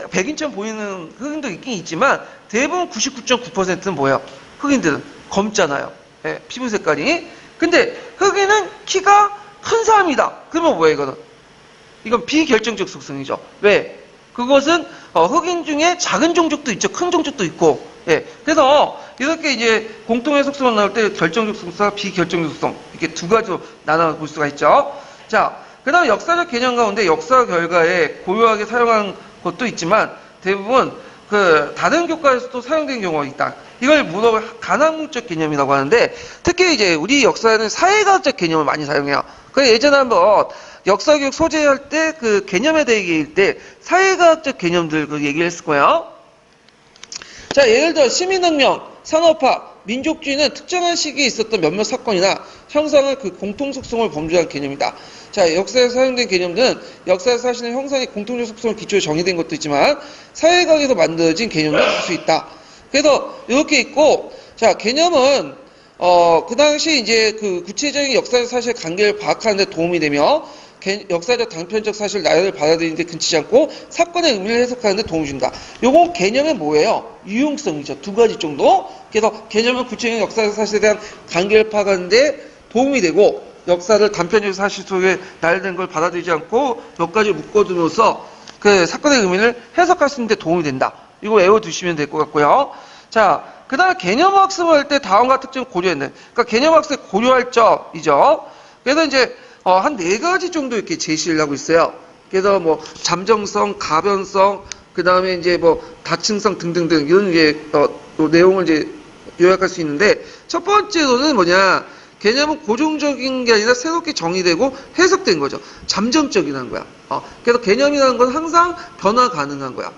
Speaker 1: 백인처럼 보이는 흑인도 있긴 있지만, 대부분 99.9%는 뭐예요? 흑인들은 검잖아요. 예, 피부 색깔이. 근데, 흑인은 키가 큰 사람이다. 그러면 뭐예요, 이거는? 이건 비결정적 속성이죠. 왜? 그것은 흑인 중에 작은 종족도 있죠. 큰 종족도 있고. 예. 그래서 이렇게 이제 공통의 속성을 나올 때 결정적 속성과 비결정적 속성 이렇게 두 가지로 나눠 볼 수가 있죠. 자, 그다음 역사적 개념 가운데 역사 결과에 고유하게 사용한 것도 있지만 대부분 그 다른 교과에서도 사용된 경우가 있다. 이걸 가상문적 개념이라고 하는데 특히 이제 우리 역사에는 사회과학적 개념을 많이 사용해요. 그 예전에 한번 역사교육 소재할 때 그 개념에 대해 얘기할 때 사회과학적 개념들 그 얘기를 했을 거예요. 자, 예를 들어 시민혁명, 산업화, 민족주의는 특정한 시기에 있었던 몇몇 사건이나 형상의 그 공통 속성을 범주한 개념이다. 자, 역사에서 사용된 개념들은 역사에서 사실은 형상의 공통적 속성을 기초로 정의된 것도 있지만 사회과학에서 만들어진 개념도 할 수 있다. 그래서 이렇게 있고, 자, 개념은 그 당시 이제 그 구체적인 역사적 사실의 관계를 파악하는 데 도움이 되며 역사적 단편적 사실 나열을 받아들이는 데 근치지 않고 사건의 의미를 해석하는 데 도움을 준다. 요건 개념은 뭐예요? 유용성이죠. 두 가지 정도. 그래서 개념은 구체적인 역사적 사실에 대한 관계를 파악하는 데 도움이 되고 역사를 단편적 사실 속에 나열된 걸 받아들이지 않고 몇 가지 묶어둠으로써 그 사건의 의미를 해석할 수 있는 데 도움이 된다. 이거 외워두시면 될 것 같고요. 자, 그 다음에 개념학습을 할 때 다음과 특징을 고려했는. 그러니까 개념학습 고려할 점이죠. 그래서 이제 한 네 가지 정도 이렇게 제시를 하고 있어요. 그래서 뭐 잠정성, 가변성, 그 다음에 이제 뭐 다층성 등등등 이런 이제 또 내용을 이제 요약할 수 있는데 첫 번째로는 뭐냐 개념은 고정적인 게 아니라 새롭게 정의되고 해석된 거죠. 잠정적이라는 거야. 그래서 개념이라는 건 항상 변화 가능한 거야.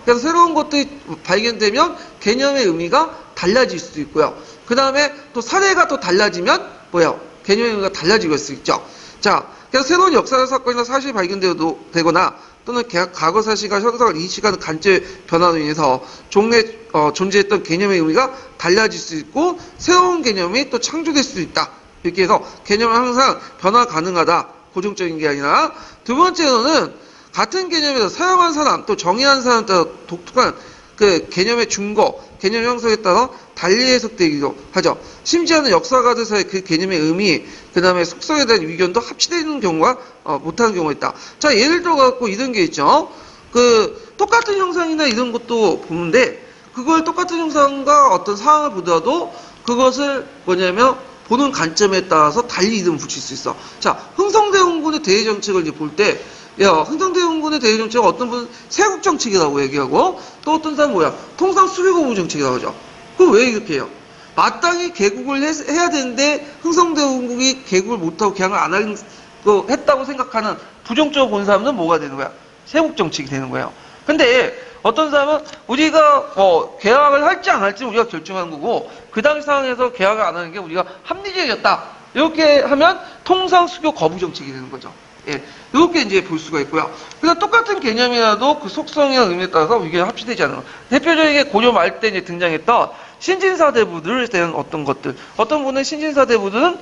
Speaker 1: 그래서 새로운 것들이 발견되면 개념의 의미가 달라질 수도 있고요. 그 다음에 또 사례가 또 달라지면 뭐예요? 개념의 의미가 달라질 수 있죠. 자, 그래서 새로운 역사적 사건이나 사실이 발견되거나 또는 과거 사실과 현상을 인식하는 관점 변화로 인해서 존재했던 개념의 의미가 달라질 수 있고 새로운 개념이 또 창조될 수 있다. 이렇게 해서 개념은 항상 변화 가능하다. 고정적인 게 아니라 두 번째로는 같은 개념에서 사용한 사람 또 정의한 사람 따라 독특한 그 개념의 증거, 개념 형성에 따라 달리 해석되기도 하죠. 심지어는 역사가들사의 그 개념의 의미, 그 다음에 속성에 대한 의견도 합치되는 경우가 못하는 경우가 있다. 자, 예를 들어갖고 이런 게 있죠. 그 똑같은 형상이나 이런 것도 보는데 그걸 똑같은 형상과 어떤 상황을 보더라도 그것을 뭐냐면 보는 관점에 따라서 달리 이름을 붙일 수 있어. 자, 흥성대원군의 대외정책을 이제 볼 때 흥성대원군의 대외정책은 어떤 분은 세국정책이라고 얘기하고 또 어떤 사람은 뭐야? 통상 수비거부 정책이라고 하죠. 그럼 왜 이렇게 해요? 마땅히 개국을 해야 되는데 흥성대원군이 개국을 못하고 개항을 안 했다고 생각하는 부정적으로 본 사람은 뭐가 되는 거야? 세국정책이 되는 거예요. 근데 어떤 사람은 우리가 개항을 할지 안 할지 우리가 결정하는 거고 그 당시 상황에서 개항을 안 하는 게 우리가 합리적이었다. 이렇게 하면 통상 수교 거부 정책이 되는 거죠. 예, 이렇게 이제 볼 수가 있고요. 그래서 똑같은 개념이라도 그 속성이나 의미에 따라서 의견이 합치되지 않는 거. 대표적인 고려 말 때 이제 등장했던 신진사대부들에 대한 어떤 것들. 어떤 분은 신진사대부들은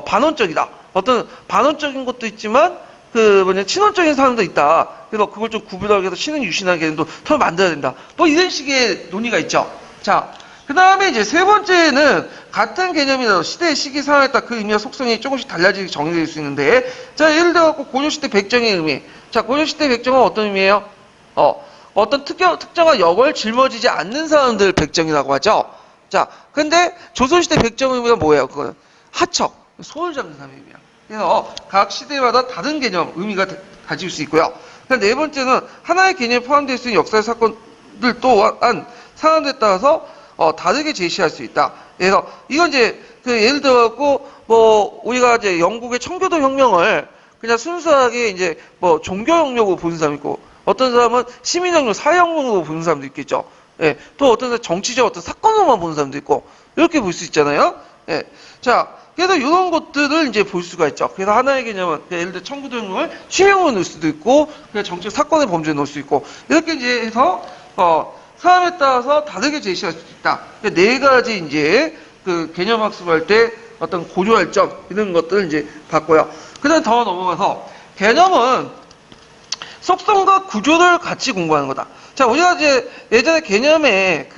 Speaker 1: 반원적이다. 어떤 반원적인 것도 있지만 친원적인 사람도 있다. 그래서 그걸 좀 구분하기 위해서 신은 유신하는 개념도 더 만들어야 된다. 뭐 이런 식의 논의가 있죠. 자, 그 다음에 이제 세 번째는 같은 개념이라도 시대, 시기, 상황에 따라 그 의미와 속성이 조금씩 달라지게 정의될 수 있는데, 자, 예를 들어 고려시대 백정의 의미. 자, 고려시대 백정은 어떤 의미예요? 어떤 특정한 역을 짊어지지 않는 사람들 백정이라고 하죠. 자, 근데 조선시대 백정의 의미가 뭐예요? 그거는 하척, 소를 잡는 사람의 의미야. 그래서 각 시대마다 다른 개념, 의미가 가질 수 있고요. 네 번째는 하나의 개념에 포함되어 있는 역사의 사건들 또한 상황에 따라서 다르게 제시할 수 있다. 그래서 이건 이제 예를 들어갖고 우리가 이제 영국의 청교도 혁명을 그냥 순수하게 이제 종교혁명으로 보는 사람이 있고 어떤 사람은 시민혁명, 사회혁명으로 보는 사람도 있겠죠. 예, 또 어떤 사람은 정치적 어떤 사건으로만 보는 사람도 있고 이렇게 볼 수 있잖아요. 예, 자. 그래서 이런 것들을 이제 볼 수가 있죠. 그래서 하나의 개념은 예를 들어 청구도 혁명을 시행으로 넣을 수도 있고 그냥 정책 사건의 범죄에 넣을 수 있고 이렇게 이제 해서 사람에 따라서 다르게 제시할 수 있다. 네 가지 이제 그 개념 학습할 때 어떤 고려할 점 이런 것들을 이제 봤고요. 그다음 더 넘어가서 개념은 속성과 구조를 같이 공부하는 거다. 자, 우리가 이제 예전에 개념의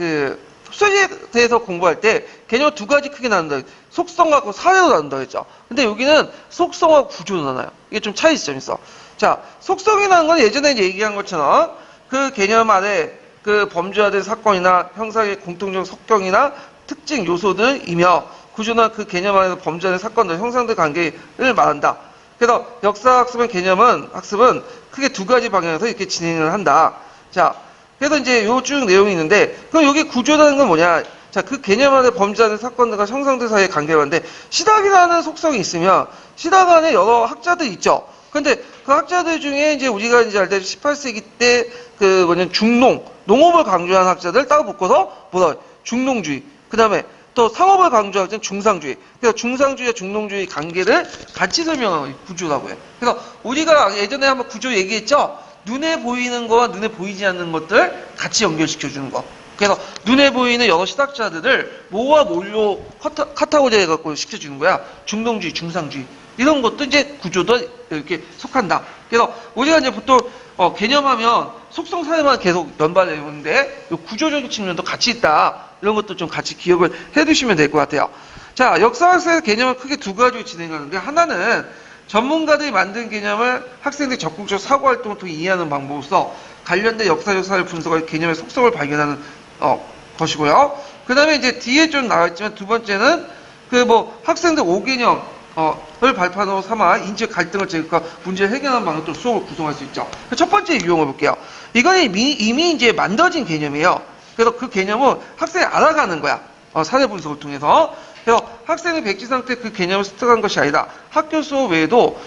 Speaker 1: 속성에 대해서 공부할 때 개념 두 가지 크게 나눈다. 속성하고 사례로 나눈다고 했죠. 근데 여기는 속성하고 구조로 나눠요. 이게 좀 차이점이 있어. 자, 속성이라는 건 예전에 얘기한 것처럼 그 개념 안에 그 범죄화된 사건이나 형상의 공통적 속경이나 특징 요소들이며 구조나 그 개념 안에서 범죄화된 사건들, 형상들 관계를 말한다. 그래서 역사학습은 학습은 크게 두 가지 방향에서 이렇게 진행을 한다. 자, 그래서 이제 요 쭉 내용이 있는데, 그럼 여기 구조라는 건 뭐냐? 자, 그 개념 안에 범죄하는 사건들과 형상들 사이의 관계가 있는데, 시각이라는 속성이 있으면, 시각 안에 여러 학자들이 있죠. 근데 그 학자들 중에 이제 우리가 이제 알다시피 18세기 때 농업을 강조한 학자들 따로 묶어서 중농주의. 그 다음에 또 상업을 강조할 때는 중상주의. 그래서 중상주의와 중농주의 관계를 같이 설명하는 구조라고 해요. 그래서 우리가 예전에 한번 구조 얘기했죠? 눈에 보이는 거와 눈에 보이지 않는 것들 같이 연결시켜주는 거. 그래서 눈에 보이는 여러 시각자들을 뭐와 뭘로 카테고리 해갖고 시켜주는 거야. 중동주의, 중상주의. 이런 것도 이제 구조도 이렇게 속한다. 그래서 우리가 이제 보통 개념하면 속성 사례만 계속 연발해오는데 구조적인 측면도 같이 있다. 이런 것도 좀 같이 기억을 해두시면 될 것 같아요. 자, 역사학습에서 개념을 크게 두 가지로 진행하는데 하나는 전문가들이 만든 개념을 학생들이 적극적 사고활동을 통해 이해하는 방법으로서 관련된 역사적 사례를 분석할 개념의 속성을 발견하는 것이고요. 그 다음에 이제 뒤에 좀 나와있지만 두 번째는 학생들 5개념 을 발판으로 삼아 인지 갈등을 제거하고 문제를 해결하는 방식으로 수업을 구성할 수 있죠. 첫 번째 유형을 볼게요. 이거는 이미 이제 만들어진 개념이에요. 그래서 그 개념을 학생이 알아가는 거야. 사례 분석을 통해서. 그래서 학생의 백지 상태 그 개념을 습득한 것이 아니라 학교 수업 외에도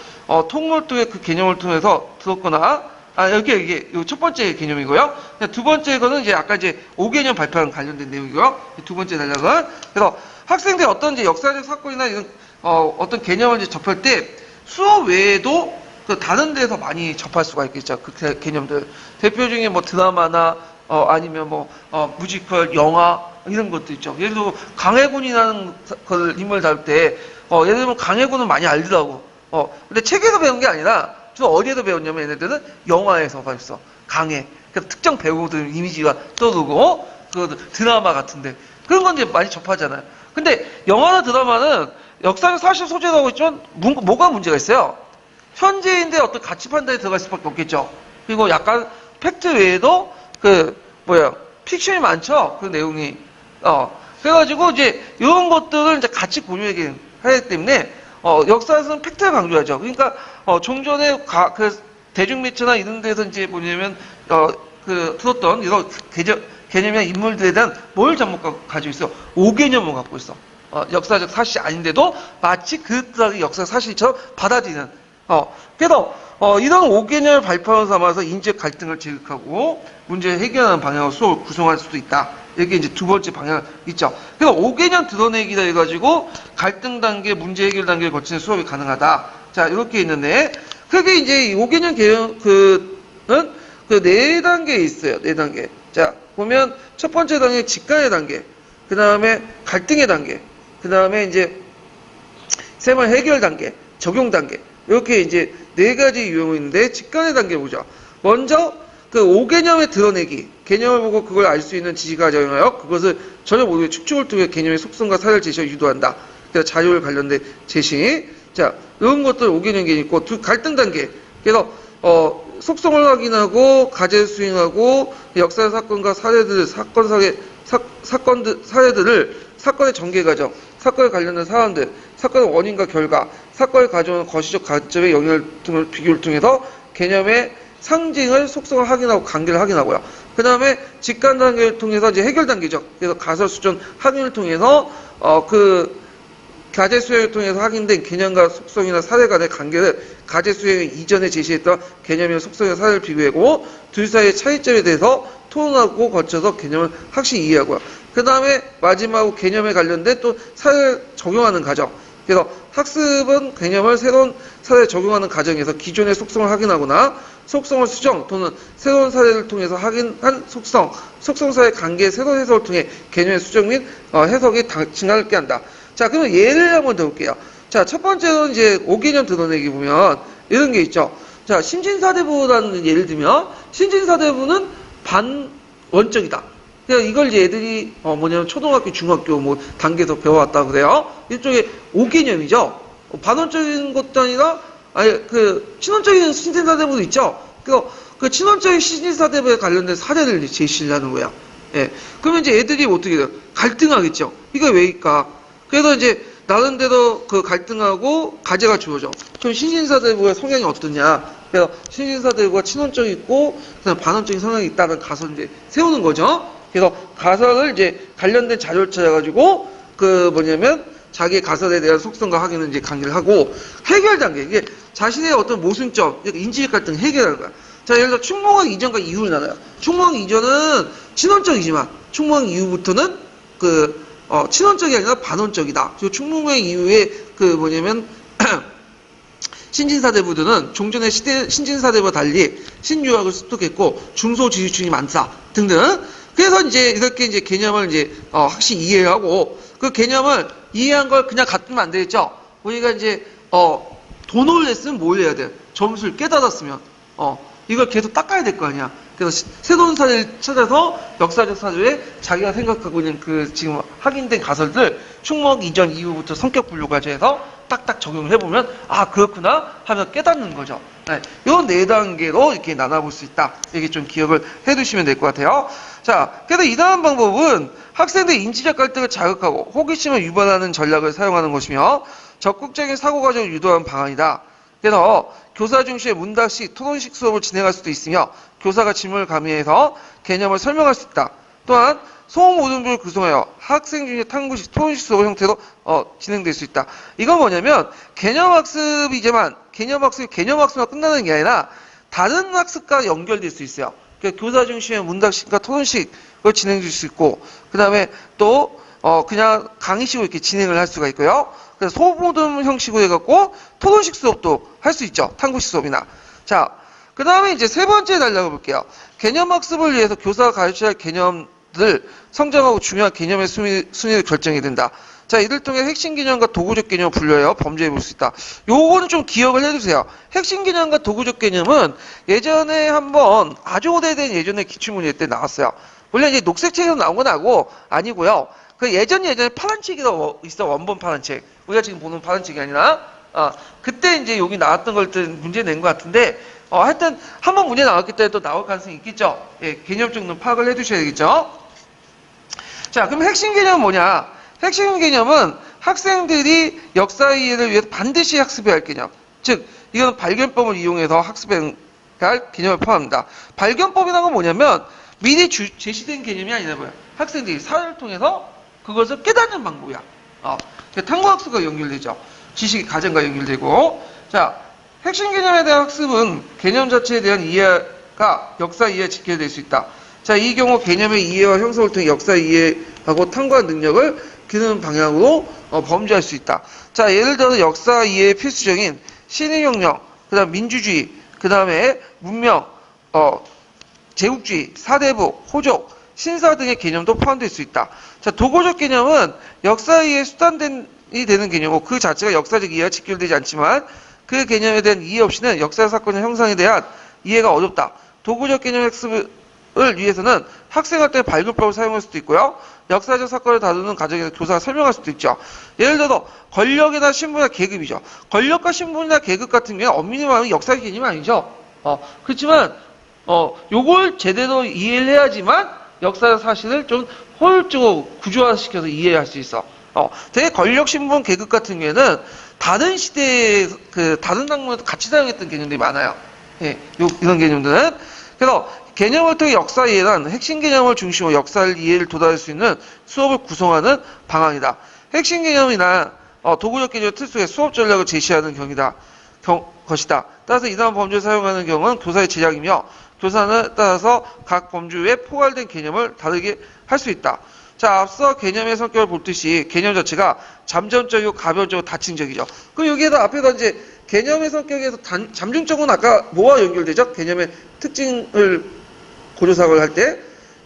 Speaker 1: 통로를 통해 그 개념을 통해서 들었거나 이게 첫 번째 개념이고요. 두 번째 거는 이제 아까 이제 5개념 발표랑 관련된 내용이고요. 두 번째 단락은 그래서 학생들이 어떤 이제 역사적 사건이나 이런 어떤 개념을 이제 접할 때 수업 외에도 그 다른 데서 많이 접할 수가 있겠죠. 그 개념들 대표 중에 뭐 드라마나 아니면 뭐 뮤지컬, 영화 이런 것도 있죠. 예를 들어 강해군이라는 걸 인물을 다룰 때 예를 들면 강해군은 많이 알더라고. 근데 책에서 배운 게 아니라 저 어디에서 배웠냐면 얘네들은 영화에서 봤어. 강해. 그래서 특정 배우들 이미지가 떠오르고 그 드라마 같은데 그런 건 이제 많이 접하잖아요. 근데 영화나 드라마는 역사적 사실 소재로 하고 있지만 뭐가 문제가 있어요? 현재인데 어떤 가치 판단이 들어갈 수밖에 없겠죠. 그리고 약간 팩트 외에도 픽션이 많죠. 그 내용이. 그래가지고 이제 이런 것들을 이제 같이 고려하기 하기 때문에 역사에서는 팩트를 강조하죠. 그러니까 종전에 그 대중매체나 이런 데서 이제 뭐냐면 들었던 이런 개념이나 인물들에 대한 뭘 가지고 있어? 5개념을 갖고 있어. 역사적 사실이 아닌데도 마치 그들의 역사 사실처럼 받아들이는. 그래서 이런 5개념을 발표하는 삼아서 인재 갈등을 제거하고 문제를 해결하는 방향으로 수업을 구성할 수도 있다. 이게 이제 두 번째 방향 있죠. 그래서 5개념 드러내기다 해가지고 갈등 단계, 문제 해결 단계를 거치는 수업이 가능하다. 자, 이렇게 있는데, 그게 이제 5개념 개념은 그 4단계에 있어요. 4단계. 자, 보면 첫 번째 단계 직관의 단계, 그 다음에 갈등의 단계, 그 다음에 이제 세번 해결 단계, 적용 단계. 이렇게 이제 4가지 유형이 있는데, 직관의 단계 보죠. 먼저, 그 5개념의 드러내기, 개념을 보고 그걸 알 수 있는 지시가 작용하여 그것을 전혀 모르게 축축을 통해 개념의 속성과 사례를 제시하여 유도한다. 그래서 자료를 관련된 제시. 자, 이런 것들 5개념 개념이 있고, 갈등 단계. 그래서, 속성을 확인하고, 과제 수행하고, 역사 사건과 사례들, 사례들을 사건의 전개 과정, 사건에 관련된 사안들, 사건의 원인과 결과, 사건을 가져오는 거시적 관점의 영향을 비교를 통해서 개념의 상징을 속성을 확인하고 관계를 확인하고요. 그 다음에 직관 단계를 통해서 이제 해결 단계죠. 그래서 가설 수준 확인을 통해서 그 과제 수행을 통해서 확인된 개념과 속성이나 사례 간의 관계를 과제 수행 이전에 제시했던 개념이나 속성이나 사례를 비교하고 둘 사이의 차이점에 대해서 토론하고 거쳐서 개념을 확실히 이해하고요. 그 다음에 마지막으로 개념에 관련된 또 사례를 적용하는 과정. 그래서 학습은 개념을 새로운 사례에 적용하는 과정에서 기존의 속성을 확인하거나 속성을 수정 또는 새로운 사례를 통해서 확인한 속성사의 관계의 새로운 해석을 통해 개념의 수정 및 해석이 증가하게 한다. 자, 그러면 예를 한번 더 볼게요. 자, 첫 번째로는 이제 5개념 드러내기 보면 이런 게 있죠. 자, 신진사대부라는 예를 들면 신진사대부는 반원적이다. 그러니까 이걸 이제 애들이 뭐냐면 초등학교, 중학교 뭐 단계에서 배워왔다 그래요. 일종의 5개념이죠. 반원적인 것도 아니라 그 친원적인 신진사대부도 있죠. 그 친원적인 신진사대부에 관련된 사례를 제시를 하는 거야. 예. 그러면 이제 애들이 어떻게 돼요? 갈등하겠죠. 이거 왜일까? 그래서 이제 나름대로 그 갈등하고 과제가 주어져. 그럼 신진사대부의 성향이 어떠냐? 그래서 신진사대부가 친원적이 있고 그다음 반원적인 성향이 있다는 가설을 이제 세우는 거죠. 그래서 가설을 이제 관련된 자료를 찾아가지고 그 뭐냐면 자기의 가설에 대한 속성과 확인을 이제 강의를 하고 해결 단계 이게 자신의 어떤 모순점 인지 갈등 해결하는 거야. 자, 예를 들어 충무강 이전과 이후를 나눠요. 충무강 이전은 친원적이지만 충무강 이후부터는 친원적이 아니라 반원적이다. 그리고 충무강 이후에 그 뭐냐면 신진사대부들은 종전의 신진사대부와 달리 신유학을 습득했고 중소지휘층이 많다 등등. 그래서 이제 이렇게 이제 개념을 이제 확실히 이해하고 그 개념을 이해한 걸 그냥 갖두면 안 되겠죠. 우리가 이제 돈을 냈으면 뭘 해야 돼? 점수를 깨달았으면 이걸 계속 닦아야 될 거 아니야. 그래서 새로운 사례를 찾아서 역사적 사례에 자기가 생각하고 있는 그 지금 확인된 가설들 충무학 이전 이후부터 성격 분류 과정에서 딱딱 적용을 해보면 아 그렇구나 하면 깨닫는 거죠. 네, 요 4단계로 이렇게 나눠볼 수 있다. 이게 좀 기억을 해두시면 될 것 같아요. 자, 그래서 이러한 방법은 학생들의 인지적 갈등을 자극하고 호기심을 유발하는 전략을 사용하는 것이며 적극적인 사고 과정을 유도하는 방안이다. 그래서 교사 중심의 문답식, 토론식 수업을 진행할 수도 있으며 교사가 질문을 가미해서 개념을 설명할 수 있다. 또한 소음 오등분을 구성하여 학생 중에 탐구식, 토론식 수업 형태로 진행될 수 있다. 이건 뭐냐면 개념학습이지만 개념학습만 끝나는 게 아니라 다른 학습과 연결될 수 있어요. 그러니까 교사 중심의 문답식과 토론식을 진행될 수 있고, 그 다음에 또 그냥 강의식으로 이렇게 진행을 할 수가 있고요. 그래서 소모듬 형식으로 해갖고 토론식 수업도 할 수 있죠. 탐구식 수업이나. 자, 그 다음에 이제 세 번째 달라고 볼게요. 개념학습을 위해서 교사가 가르쳐야 할 개념들 성장하고 중요한 개념의 순위를 결정해야 된다. 자, 이를 통해 핵심 개념과 도구적 개념을 분류하여 범죄해 볼 수 있다. 요거는 좀 기억을 해두세요. 핵심 개념과 도구적 개념은 예전에 한번 아주 오래된 예전에 기출문제 때 나왔어요. 물론 이제 녹색 책에서 나온 건 아니고요. 그 예전에 파란 책이 있어. 원본 파란 책. 우리가 지금 보는 파란 책이 아니라 그때 이제 여기 나왔던 걸 문제 낸 것 같은데 하여튼 한번 문제 나왔기 때문에 또 나올 가능성이 있겠죠. 예, 개념 정도는 파악을 해두셔야 되겠죠. 자, 그럼 핵심 개념은 뭐냐? 핵심 개념은 학생들이 역사 이해를 위해서 반드시 학습해야 할 개념. 즉, 이건 발견법을 이용해서 학습해야 할 개념을 포함합니다. 발견법이라는 건 뭐냐면 미리 제시된 개념이 아니라고요. 학생들이 사회를 통해서 그것을 깨닫는 방법이야. 탐구학습과 연결되죠. 지식이 가정과 연결되고. 자, 핵심 개념에 대한 학습은 개념 자체에 대한 이해가 역사 이해에 직결될 수 있다. 자, 이 경우 개념의 이해와 형성을 통해 역사 이해하고 탐구한 능력을 기르는 방향으로 범죄할 수 있다. 자, 예를 들어서 역사 이해의 필수적인 신의혁명, 그 다음 민주주의, 그 다음에 문명, 제국주의, 사대부, 호족, 신사 등의 개념도 포함될 수 있다. 자, 도구적 개념은 역사 이해의 수단이 되는 개념이고 그 자체가 역사적 이해와 직결되지 않지만 그 개념에 대한 이해 없이는 역사 사건의 형상에 대한 이해가 어렵다. 도구적 개념 학습을 위해서는 학생한테 발급법을 사용할 수도 있고요. 역사적 사건을 다루는 과정에서 교사가 설명할 수도 있죠. 예를 들어서 권력이나 신분이나 계급이죠. 권력과 신분이나 계급 같은 경우는 엄밀히 말하면 역사적 개념이 아니죠. 그렇지만 요걸 제대로 이해를 해야지만 역사적 사실을 좀 효율적으로 구조화시켜서 이해할 수 있어. 되게 권력, 신분, 계급 같은 경우에는 다른 시대에 다른 학문에도 같이 사용했던 개념들이 많아요. 예, 이런 개념들은. 그래서 개념을 통해 역사 이해란 핵심 개념을 중심으로 역사를 이해를 도달할 수 있는 수업을 구성하는 방안이다. 핵심 개념이나 도구적 개념의 틀 속에 수업 전략을 제시하는 것이다. 따라서 이러한 범죄를 사용하는 경우는 교사의 제작이며 교사는 따라서 각 범주에 포괄된 개념을 다르게 할 수 있다. 자, 앞서 개념의 성격을 볼 듯이 개념 자체가 잠정적이고 가변적이고 다층적이죠. 그럼 여기에다 앞에다 이제 개념의 성격에서 잠정적은 아까 뭐와 연결되죠? 개념의 특징을 고조사고를 할 때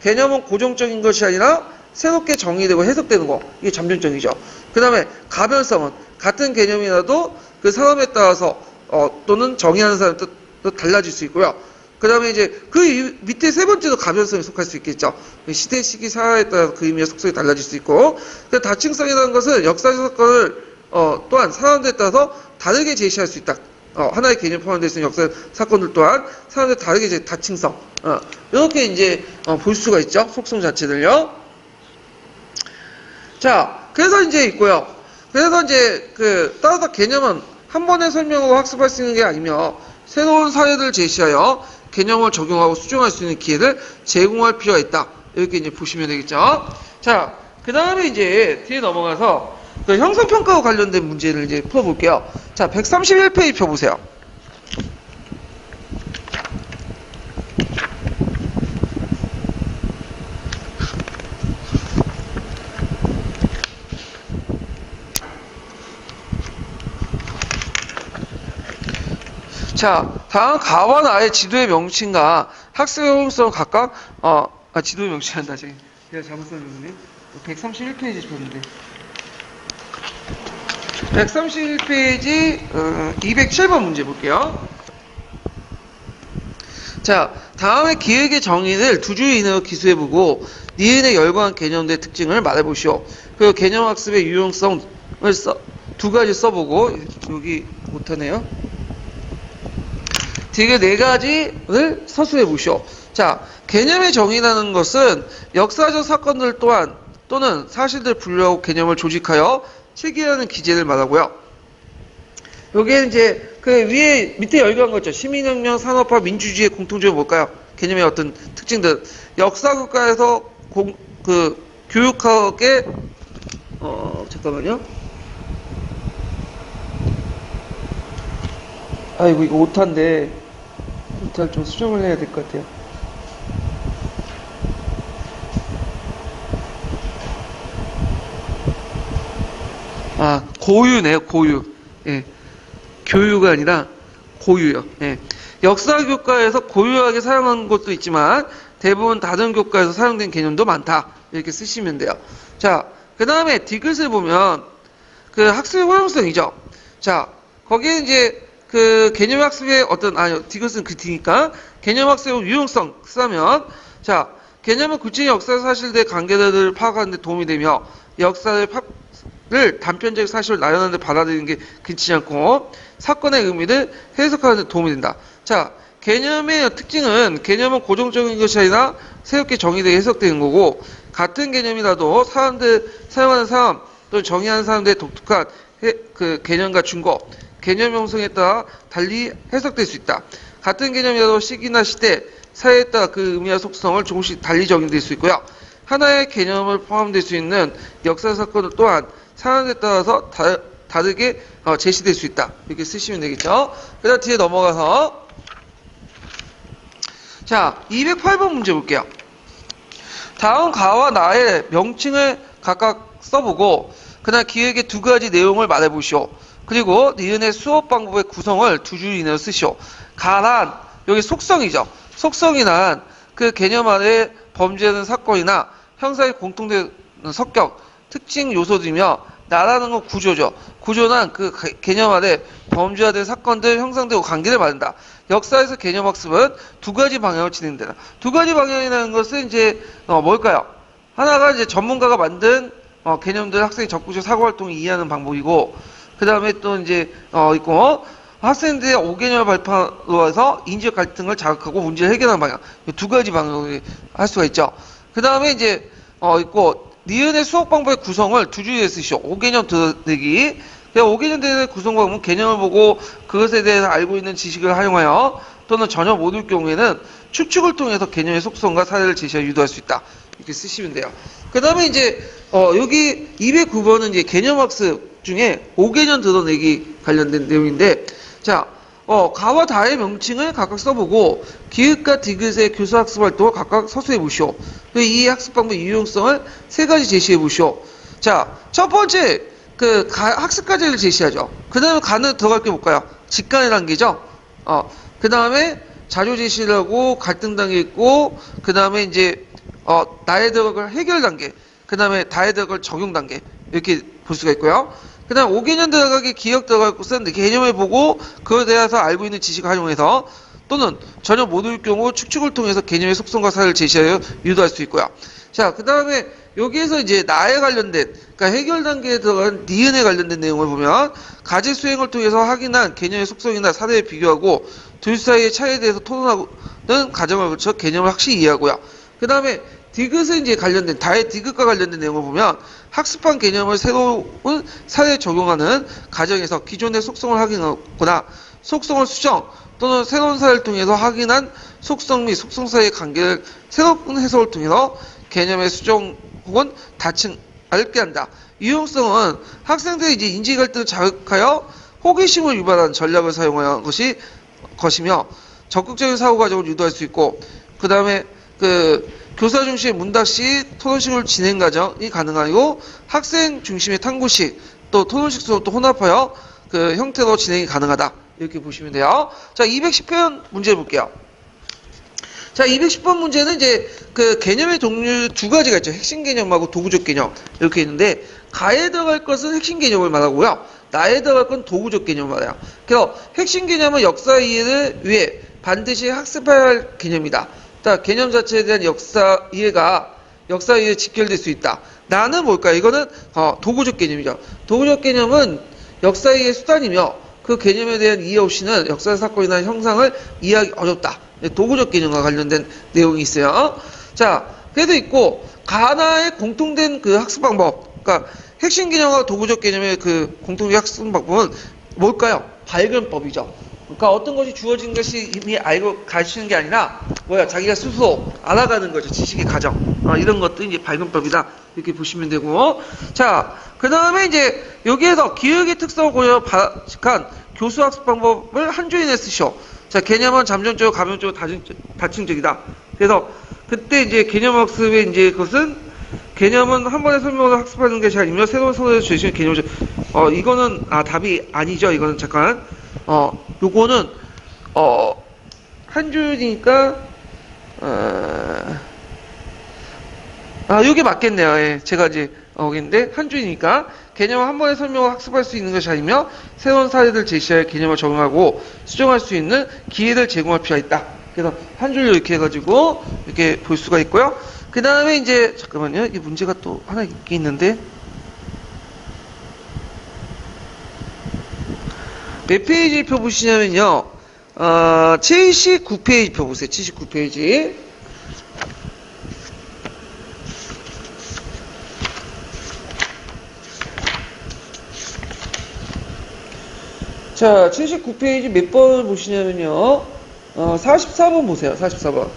Speaker 1: 개념은 고정적인 것이 아니라 새롭게 정의되고 해석되는 거. 이게 잠정적이죠. 그 다음에 가변성은 같은 개념이라도 그 사람에 따라서 또는 정의하는 사람에 따라 달라질 수 있고요. 그 다음에 이제 그 밑에 세 번째도 가변성에 속할 수 있겠죠. 시대, 시기, 사회에 따라서 그 의미의 속성이 달라질 수 있고, 그 다층성이라는 것은 역사적 사건을 또한 사람들에 따라서 다르게 제시할 수 있다. 하나의 개념 포함되어 있는 역사 사건들 또한 사람들 다르게 다층성. 이렇게 이제 볼 수가 있죠. 속성 자체들요. 자, 그래서 이제 있고요. 그래서 이제 따라서 개념은 한 번의 설명으로 학습할 수 있는 게 아니며 새로운 사례들을 제시하여 개념을 적용하고 수정할 수 있는 기회를 제공할 필요가 있다. 이렇게 이제 보시면 되겠죠. 자, 그 다음에 이제 뒤에 넘어가서 형성평가와 관련된 문제를 이제 풀어볼게요. 자, 131페이지 펴보세요. 자, 다음 가와 나의 지도의 명칭과 학습의 효용성을 각각 지도의 명칭한다. 제가 잘못 썼는데 131페이지 줬는데 131페이지 207번 문제 볼게요. 자, 다음에 기획의 정의를 두 줄 이내로 기술해보고 니은의 열거한 개념들의 특징을 말해보시오. 그리고 개념학습의 유용성을 두 가지 써보고 여기 못하네요. 되게 네 가지를 서술해 보시오. 자, 개념의 정의라는 것은 역사적 사건들 또한 또는 사실들 분류하고 개념을 조직하여 체계하는 기제를 말하고요. 요게 이제 그 위에 밑에 열거한 거죠. 시민혁명, 산업화, 민주주의의 공통점이 뭘까요? 개념의 어떤 특징들. 역사국가에서 교육학의 잠깐만요. 아이고 이거 오타인데 오타를 좀 수정을 해야 될 것 같아요. 아, 고유네요, 고유. 예. 교유가 아니라 고유요. 예. 역사 교과에서 고유하게 사용한 것도 있지만 대부분 다른 교과에서 사용된 개념도 많다. 이렇게 쓰시면 돼요. 자, 그 다음에 디귿을 보면 그 학습의 호용성이죠. 자, 거기에 이제 그 개념 학습의 디귿은 그 뒤니까 개념 학습의 유용성 쓰면 자, 개념은 구체적 역사 사실들의 관계들을 파악하는 데 도움이 되며 역사를 단편적 사실을 나열하는 데 받아들이는 게 그치지 않고 사건의 의미를 해석하는 데 도움이 된다. 자, 개념의 특징은 개념은 고정적인 것이 아니라 새롭게 정의되게 해석되는 거고 같은 개념이라도 사용하는 사람 또는 정의하는 사람들의 독특한 그 개념과 증거, 개념 형성에 따라 달리 해석될 수 있다. 같은 개념이라도 시기나 시대, 사회에 따라 그 의미와 속성을 조금씩 달리 적용될 수 있고요. 하나의 개념을 포함될 수 있는 역사 사건 또한 상황에 따라서 다르게 제시될 수 있다. 이렇게 쓰시면 되겠죠. 그 다음 뒤에 넘어가서 자, 208번 문제 볼게요. 다음 가와 나의 명칭을 각각 써보고 그다음 기획의 두 가지 내용을 말해보시오. 그리고 니은의 수업 방법의 구성을 두 줄 이내로 쓰시오. 가란 여기 속성이죠. 속성이란 그 개념 안에 범죄하는 사건이나 형사의 공통된 성격, 특징 요소들이며 나라는 건 구조죠. 구조는 그 개념 안에 범죄화된 사건들, 형상들과 관계를 말한다. 역사에서 개념 학습은 두 가지 방향으로 진행된다. 두 가지 방향이라는 것은 이제 뭘까요? 하나가 이제 전문가가 만든 개념들 학생이 적극적 사고 활동을 이해하는 방법이고, 그 다음에 또 이제 있고 학생들의 5개념을 발표로 해서 인지적 갈등을 자극하고 문제를 해결하는 방향. 두 가지 방향으로 할 수가 있죠. 그 다음에 이제 있고 니은의 수업 방법의 구성을 두 줄에 쓰시오. 5개념 드러내기. 5개념 드러내기 구성과 보면 개념을 보고 그것에 대해서 알고 있는 지식을 활용하여 또는 전혀 모를 경우에는 추측을 통해서 개념의 속성과 사례를 제시하여 유도할 수 있다. 이렇게 쓰시면 돼요. 그 다음에 이제 여기 209번은 이제 개념학습 중에 5개념 드러내기 관련된 내용인데, 자, 가와 다의 명칭을 각각 써보고 기획과 디귿의 교수 학습 활동을 각각 서술해 보시오. 이 학습 방법의 유용성을 세 가지 제시해 보시오. 자, 첫 번째 그 학습 과제를 제시하죠. 그 다음에 가는 들어갈 게 뭘까요? 직관의 단계죠. 그 다음에 자료 제시를 하고 갈등 단계 있고, 그 다음에 이제 나에 들어갈 해결 단계, 그 다음에 다에 들어갈 적용 단계 이렇게 볼 수가 있고요. 그 다음 5개년 들어가기 기억 들어갈 곳은 개념을 보고 그에 대해서 알고 있는 지식을 활용해서 또는 전혀 모를 경우 추측을 통해서 개념의 속성과 사례를 제시하여 유도할 수 있고요. 자, 그 다음에 여기에서 이제 나에 관련된, 그러니까 해결 단계에 들어간 니은에 관련된 내용을 보면 과제 수행을 통해서 확인한 개념의 속성이나 사례에 비교하고 둘 사이의 차이에 대해서 토론하는 과정을 거쳐 개념을 확실히 이해하고요. 그 다음에 디귿에 이제 관련된, 다의 디귿과 관련된 내용을 보면 학습한 개념을 새로운 사례에 적용하는 과정에서 기존의 속성을 확인하거나 속성을 수정 또는 새로운 사례를 통해서 확인한 속성 및 속성 사이의 관계를 새로운 해석을 통해서 개념의 수정 혹은 다층 알게 한다. 유용성은 학생들의 이제 인지 갈등을 자극하여 호기심을 유발하는 전략을 사용하는 것이며 적극적인 사고 과정을 유도할 수 있고, 그 다음에 교사 중심의 문답식, 토론식으로 진행 과정이 가능하고 학생 중심의 탐구식, 또 토론식 수업도 혼합하여 그 형태로 진행이 가능하다. 이렇게 보시면 돼요. 자, 210번 문제 볼게요. 자, 210번 문제는 이제 그 개념의 종류 두 가지가 있죠. 핵심 개념하고 도구적 개념 이렇게 있는데, 가에 들어갈 것은 핵심 개념을 말하고요. 나에 들어갈 건 도구적 개념을 말해요. 그래서 핵심 개념은 역사 이해를 위해 반드시 학습해야 할 개념이다. 개념 자체에 대한 역사 이해에 직결될 수 있다. 나는 뭘까요? 이거는 도구적 개념이죠. 도구적 개념은 역사 이해 수단이며 그 개념에 대한 이해 없이는 역사 사건이나 형상을 이해하기 어렵다. 도구적 개념과 관련된 내용이 있어요. 자, 그래도 있고 가나의 공통된 그 학습 방법, 그러니까 핵심 개념과 도구적 개념의 그 공통된 학습 방법은 뭘까요? 발견법이죠. 그러니까 어떤 것이 주어진 것이 이미 알고 가르치는 게 아니라 자기가 스스로 알아가는 거죠. 지식의 과정. 이런 것들이 이제 발견법이다. 이렇게 보시면 되고. 자, 그 다음에 이제 여기에서 기억의 특성을 고려한 교수학습 방법을 한 줄이내 쓰시오. 자, 개념은 잠정적이고 감정적이고 다층적이다. 그래서 그때 이제 개념학습의 이제 그것은 개념은 한 번에 설명을 학습하는 게 잘 아니며 새로운 선에서 제시한 개념을 이거는 답이 아니죠. 이거는 잠깐 요거는 한 줄이니까 요게 맞겠네요. 예, 제가 이제 근데 한 줄이니까 개념을 한 번에 설명을 학습할 수 있는 것이 아니며 새로운 사례를 제시할 개념을 적용하고 수정할 수 있는 기회를 제공할 필요가 있다. 그래서 한 줄로 이렇게 해가지고 이렇게 볼 수가 있고요. 그 다음에 이제 잠깐만요. 이게 문제가 또 하나 있는데 몇 페이지 표 보시냐면요. 79페이지 표 보세요. 79페이지. 자, 79페이지 몇 번을 보시냐면요. 44번 보세요. 44번.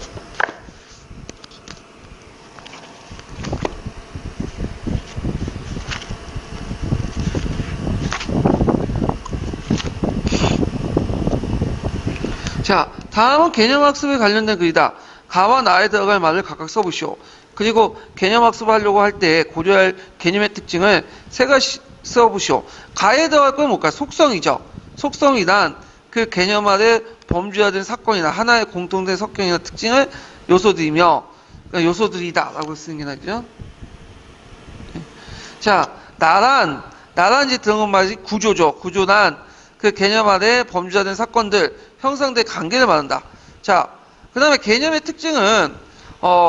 Speaker 1: 자, 다음은 개념학습에 관련된 글이다. 가와 나에 들어갈 말을 각각 써보시오. 그리고 개념학습을 하려고 할 때 고려할 개념의 특징을 세 가지 써보시오. 가에 들어갈 건 뭘까? 속성이죠. 속성이란 그 개념 아래 범주화된 사건이나 하나의 공통된 성격이나 특징을 요소들이며, 그러니까 요소들이다 라고 쓰는 게 나죠. 자, 나란 이제 들어간 말이 구조죠. 구조란 그 개념 아래 범주화된 사건들, 형성된 관계를 말한다. 자, 그 다음에 개념의 특징은,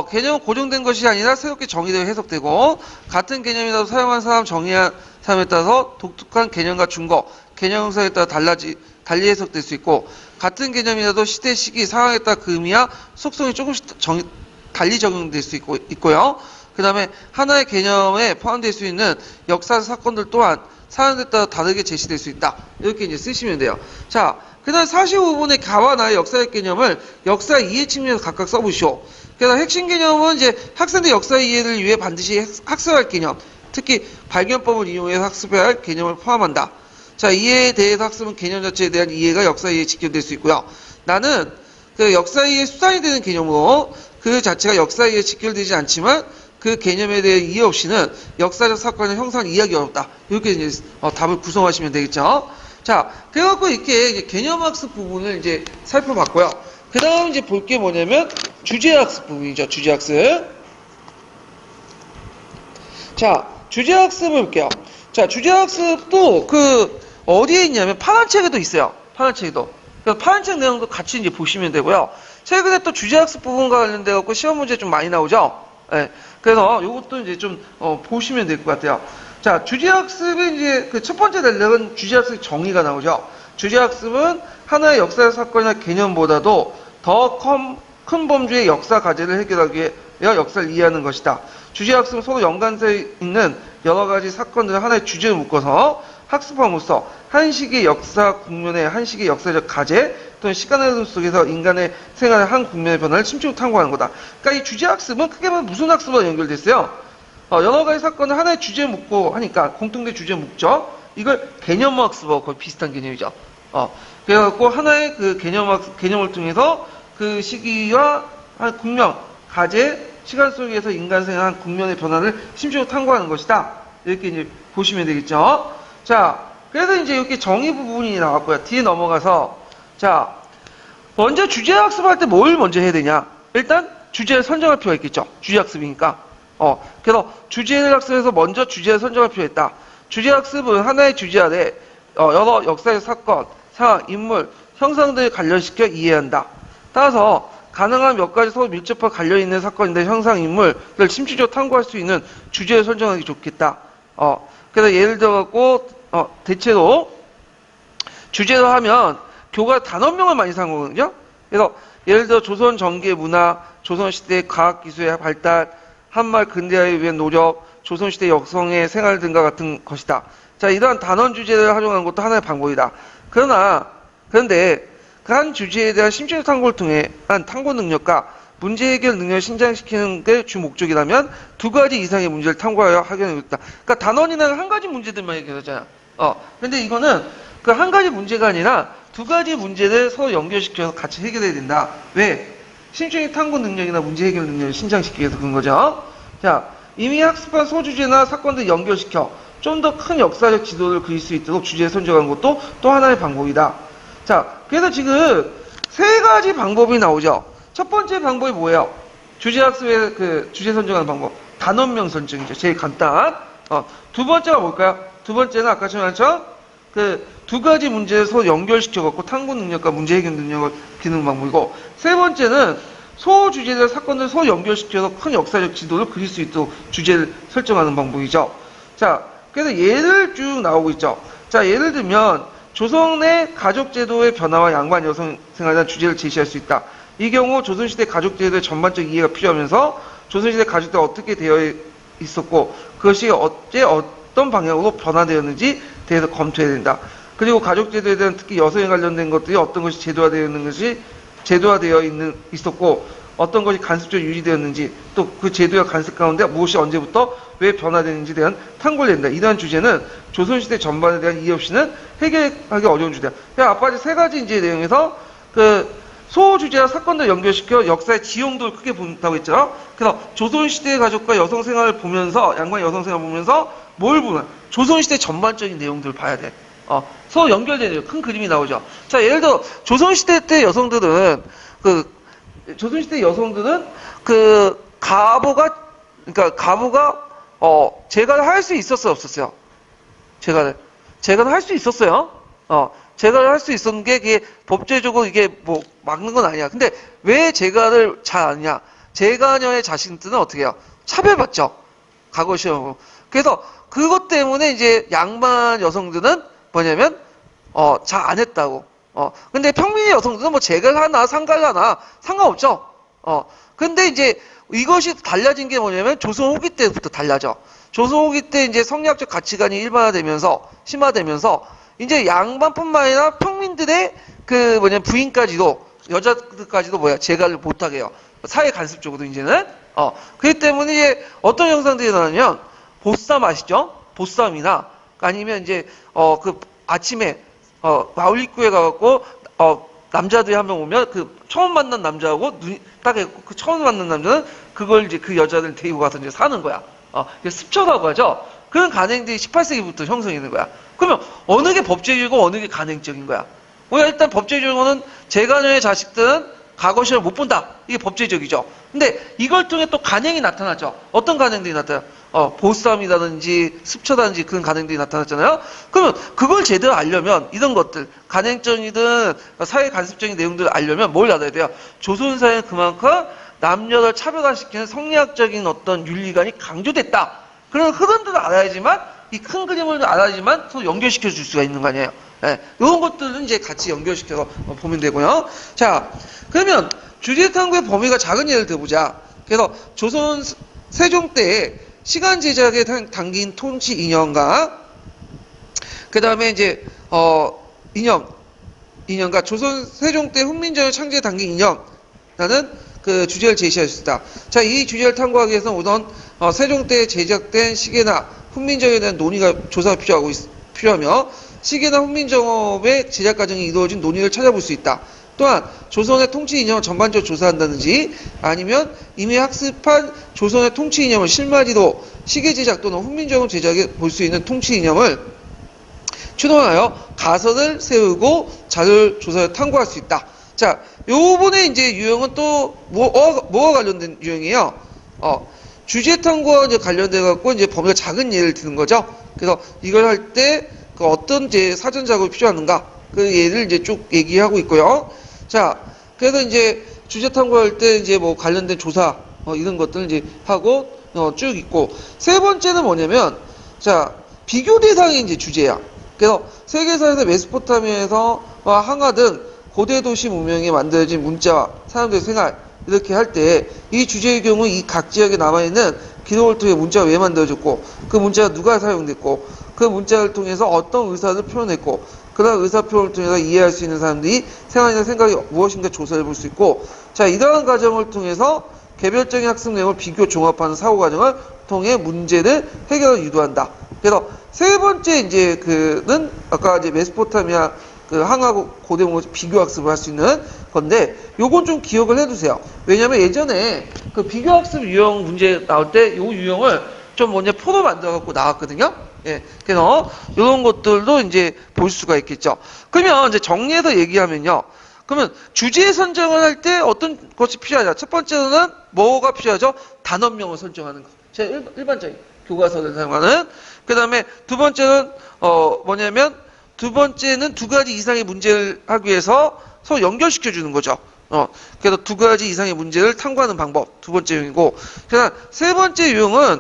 Speaker 1: 개념은 고정된 것이 아니라 새롭게 정의되고 해석되고, 같은 개념이라도 사용한 사람, 정의한 사람에 따라서 독특한 개념과 증거, 개념 형성에 따라 달리 해석될 수 있고, 같은 개념이라도 시대, 시기, 상황에 따라 그 의미와 속성이 조금씩 달리 적용될 수 있고요. 그 다음에 하나의 개념에 포함될 수 있는 역사 사건들 또한 사람에 따라 다르게 제시될 수 있다. 이렇게 이제 쓰시면 돼요. 자, 그 다음 45분의 가와 나의 역사의 개념을 역사 이해 측면에서 각각 써보시오. 그래서 핵심 개념은 이제 학생들 역사 이해를 위해 반드시 학습할 개념, 특히 발견법을 이용해서 학습해야 할 개념을 포함한다. 자, 이해에 대해서 학습은 개념 자체에 대한 이해가 역사 이해에 직결될 수 있고요. 나는 그 역사 이해의 수단이 되는 개념으로 그 자체가 역사 이해에 직결되지 않지만 그 개념에 대해 이해 없이는 역사적 사건을 형성하기 이해하기 어렵다. 이렇게 이제 답을 구성하시면 되겠죠. 자, 그래갖고 이렇게 개념학습 부분을 이제 살펴봤고요. 그 다음 이제 볼 게 뭐냐면 주제학습 부분이죠. 주제학습. 자, 주제학습을 볼게요. 자, 주제학습도 어디에 있냐면 파란 책에도 있어요. 파란 책에도. 그래서 파란 책 내용도 같이 이제 보시면 되고요. 최근에 또 주제학습 부분과 관련돼 갖고 시험 문제 좀 많이 나오죠. 네. 그래서 이것도 이제 좀 보시면 될 것 같아요. 자, 주제학습의 이제 그 첫 번째 단락은 주제학습의 정의가 나오죠. 주제학습은 하나의 역사적 사건이나 개념보다도 더 큰 범주의 역사 과제를 해결하기 위해 역사를 이해하는 것이다. 주제학습은 서로 연관되어 있는 여러 가지 사건들을 하나의 주제로 묶어서 학습함으로써 한 시기의 역사 국면의 한 시기의 역사적 과제 또는 시간의 흐름 속에서 인간의 생활의 한 국면의 변화를 심층으로 탐구하는 거다. 그러니까 이 주제학습은 크게 보면 무슨 학습과 연결됐어요? 여러 가지 사건을 하나의 주제에 묶고 하니까 공통된 주제에 묶죠. 이걸 개념학습하고 거의 비슷한 개념이죠. 그래갖고 하나의 그 개념을 통해서 그 시기와 한 국면, 과제, 시간 속에서 인간 생활 한 국면의 변화를 심층으로 탐구하는 것이다. 이렇게 이제 보시면 되겠죠. 자, 그래서 이제 이렇게 정의 부분이 나왔고요. 뒤에 넘어가서 자, 먼저 주제학습할 때 뭘 먼저 해야 되냐? 일단 주제를 선정할 필요가 있겠죠. 주제학습이니까. 그래서 주제를 학습해서 먼저 주제를 선정할 필요가 있다. 주제학습은 하나의 주제 아래 여러 역사의 사건, 상황, 인물, 형상들을 관련시켜 이해한다. 따라서 가능한 몇 가지 서로 밀접하게 관련있는 사건인데 형상, 인물을 심층적으로 탐구할 수 있는 주제를 선정하기 좋겠다. 그래서 예를 들어갖고 대체로 주제로 하면 교과 단원명을 많이 사용하거든요. 그래서 예를 들어 조선 전기의 문화, 조선시대의 과학기술의 발달, 한말 근대화에 위한 노력, 조선시대 여성의 생활 등과 같은 것이다. 자, 이러한 단원 주제를 활용하는 것도 하나의 방법이다. 그런데 그 한 주제에 대한 심층 탐구를 통해 한 탐구 능력과 문제 해결 능력을 신장시키는 게 주 목적이라면 두 가지 이상의 문제를 탐구하여 하게 되겠다. 그러니까 단원이나 한 가지 문제들만 얘기하잖아. 근데 이거는 그 한 가지 문제가 아니라 두 가지 문제를 서로 연결시켜서 같이 해결해야 된다. 왜? 심층의 탐구 능력이나 문제 해결 능력을 신장시키기 위해서 그런 거죠. 자, 이미 학습한 소주제나 사건들 연결시켜 좀 더 큰 역사적 지도를 그릴 수 있도록 주제를 선정하는 것도 또 하나의 방법이다. 자, 그래서 지금 세 가지 방법이 나오죠. 첫 번째 방법이 뭐예요? 주제학습의 그 주제 선정하는 방법. 단원명 선정이죠. 제일 간단한. 두 번째가 뭘까요? 두 번째는 아까처럼 한처럼 그 두 가지 문제를 서로 연결시켜갖고 탐구 능력과 문제 해결 능력을 기르는 방법이고, 세 번째는 소주제들 사건을 서로 연결시켜서 큰 역사적 지도를 그릴 수 있도록 주제를 설정하는 방법이죠. 자, 그래서 예를 쭉 나오고 있죠. 자, 예를 들면 조선의 가족제도의 변화와 양반 여성 생활에 대한 주제를 제시할 수 있다. 이 경우 조선시대 가족제도의 전반적 이해가 필요하면서 조선시대 가족제도가 어떻게 되어 있었고 그것이 어떤 방향으로 변화되었는지 대해서 검토해야 된다. 그리고 가족제도에 대한 특히 여성에 관련된 것들이 어떤 것이 제도화되어 있었고 어떤 것이 간섭적으로 유지되었는지 또 그 제도와 간섭 가운데 무엇이 언제부터 왜 변화되는지에 대한 탐구를 낸다. 이러한 주제는 조선시대 전반에 대한 이해 없이는 해결하기 어려운 주제야. 아까 세 가지 이제 내용에서 그 소주제와 사건들 연결시켜 역사의 지형도를 크게 본다고 했죠. 그래서 조선시대의 가족과 여성 생활을 보면서 양반 여성 생활을 보면서 뭘 보면 조선시대 전반적인 내용들을 봐야 돼. 서로 연결되는 큰 그림이 나오죠. 자, 예를 들어 조선시대 때 여성들은 가부가 재가를 할 수 있었어요, 없었어요? 재가를 할 수 있었어요. 재가를 할 수 있었는 게 이게 법제적으로 이게 뭐 막는 건 아니야. 근데 왜 재가를 잘 안 하냐? 재가녀의 자신들은 어떻게 해요? 차별받죠. 과거 시험으로. 그래서 그것 때문에 이제 양반 여성들은 뭐냐면 잘 안 했다고. 근데 평민의 여성들은 뭐 재가를 하나 상가를 하나 상관없죠. 근데 이제 이것이 달라진 게 뭐냐면 조선 후기 때부터 달라져. 조선 후기 때 이제 성리학적 가치관이 심화되면서 이제 양반뿐만 아니라 평민들의 부인까지도 여자들까지도 재가를 못하게 해요. 사회 간섭적으로 이제는. 그렇기 때문에 이제 어떤 현상들이 일어나냐면 보쌈 아시죠? 보쌈이나 아니면 이제 아침에 마을 입구에 가갖고 남자들이 한 명 오면 처음 만난 남자하고 그 처음 만난 남자는 그걸 이제 그 여자를 데리고 가서 이제 사는 거야. 습처라고 하죠. 그런 간행들이 18세기부터 형성이 되는 거야. 그러면 어느 게 법제적이고 어느 게 간행적인 거야? 우리가 일단 법제적으로는 재가녀의 자식들은 과거 시험을 못 본다. 이게 법제적이죠. 근데 이걸 통해 또 간행이 나타나죠. 어떤 간행들이 나타나요? 보쌈이라든지 습처라든지 그런 간행들이 나타났잖아요. 그러면 그걸 제대로 알려면 이런 것들 간행적이든 사회 간섭적인 내용들을 알려면 뭘 알아야 돼요? 조선사회는 그만큼 남녀를 차별화시키는 성리학적인 어떤 윤리관이 강조됐다. 그런 흐름들을 알아야지만 이 큰 그림을 알아야지만 서로 연결시켜 줄 수가 있는 거 아니에요. 이런 것들은 이제 같이 연결시켜서 보면 되고요. 자, 그러면 주제 탐구의 범위가 작은 예를 들어보자. 그래서 조선 세종 때에 시간 제작에 당긴 통치 이념과 그 다음에 이제 이념과 조선 세종 때 훈민정음 창제에 당긴 이념라는 그 주제를 제시할 수 있다. 자, 이 주제를 탐구하기 위해서는 우선 세종 때 제작된 시계나 훈민정음에 대한 논의가 조사가 필요하며 시계나 훈민정음의 제작 과정이 이루어진 논의를 찾아볼 수 있다. 또한 조선의 통치 이념을 전반적으로 조사한다든지 아니면 이미 학습한 조선의 통치 이념을 실마리로 시계 제작 또는 훈민정음 제작에 볼 수 있는 통치 이념을 추론하여 가설을 세우고 자료를 조사해 탐구할 수 있다. 자, 요번에 이제 유형은 또 뭐가 관련된 유형이에요? 주제 탐구와 이제 관련돼 갖고 이제 범위가 작은 예를 드는 거죠. 그래서 이걸 할 때 어떤 이제 사전 작업이 필요한가 그 예를 이제 쭉 얘기하고 있고요. 자, 그래서 이제 주제 탐구할 때 이제 뭐 관련된 조사 이런 것들 이제 하고 쭉 있고, 세 번째는 뭐냐면 자, 비교 대상이 이제 주제야. 그래서 세계사에서 메소포타미아에서 항아 등 고대 도시 문명에 만들어진 문자와 사람들의 생활 이렇게 할 때 이 주제의 경우 이 각 지역에 남아있는 기록을 통해 문자가 왜 만들어졌고 그 문자가 누가 사용됐고 그 문자를 통해서 어떤 의사를 표현했고 그런 의사표현을 통해서 이해할 수 있는 사람들이 생활이나 생각이 무엇인가 조사해 볼 수 있고, 자, 이러한 과정을 통해서 개별적인 학습 내용을 비교 종합하는 사고 과정을 통해 문제를 해결을 유도한다. 그래서 세 번째 이제 그는 아까 이제 메소포타미아 그 항하고 고대문을 비교 학습을 할 수 있는 건데, 요건 좀 기억을 해두세요. 왜냐면 예전에 그 비교 학습 유형 문제 나올 때 요 유형을 좀 먼저 표로 만들어 갖고 나왔거든요. 예. 그래서 이런 것들도 이제 볼 수가 있겠죠. 그러면 이제 정리해서 얘기하면요. 그러면 주제 선정을 할 때 어떤 것이 필요하냐? 첫 번째는 뭐가 필요하죠? 단원명을 설정하는 거. 제 일반적인 교과서를 사용하는. 그 다음에 두 번째는 뭐냐면 두 번째는 두 가지 이상의 문제를 하기 위해서 서로 연결시켜 주는 거죠. 그래서 두 가지 이상의 문제를 탐구하는 방법. 두 번째 유형이고. 그다음 세 번째 유형은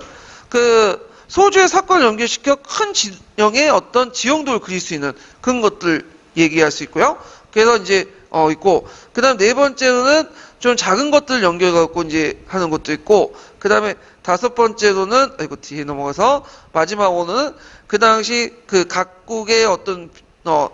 Speaker 1: 그 소주의 사건을 연결시켜 큰 진영의 어떤 지형도를 그릴 수 있는 그런 것들 얘기할 수 있고요. 그래서 이제 있고, 그다음 네 번째로는 좀 작은 것들 연결해 갖고 이제 하는 것도 있고, 그다음에 다섯 번째로는 뒤에 넘어가서 마지막으로는 그 당시 그 각국의 어떤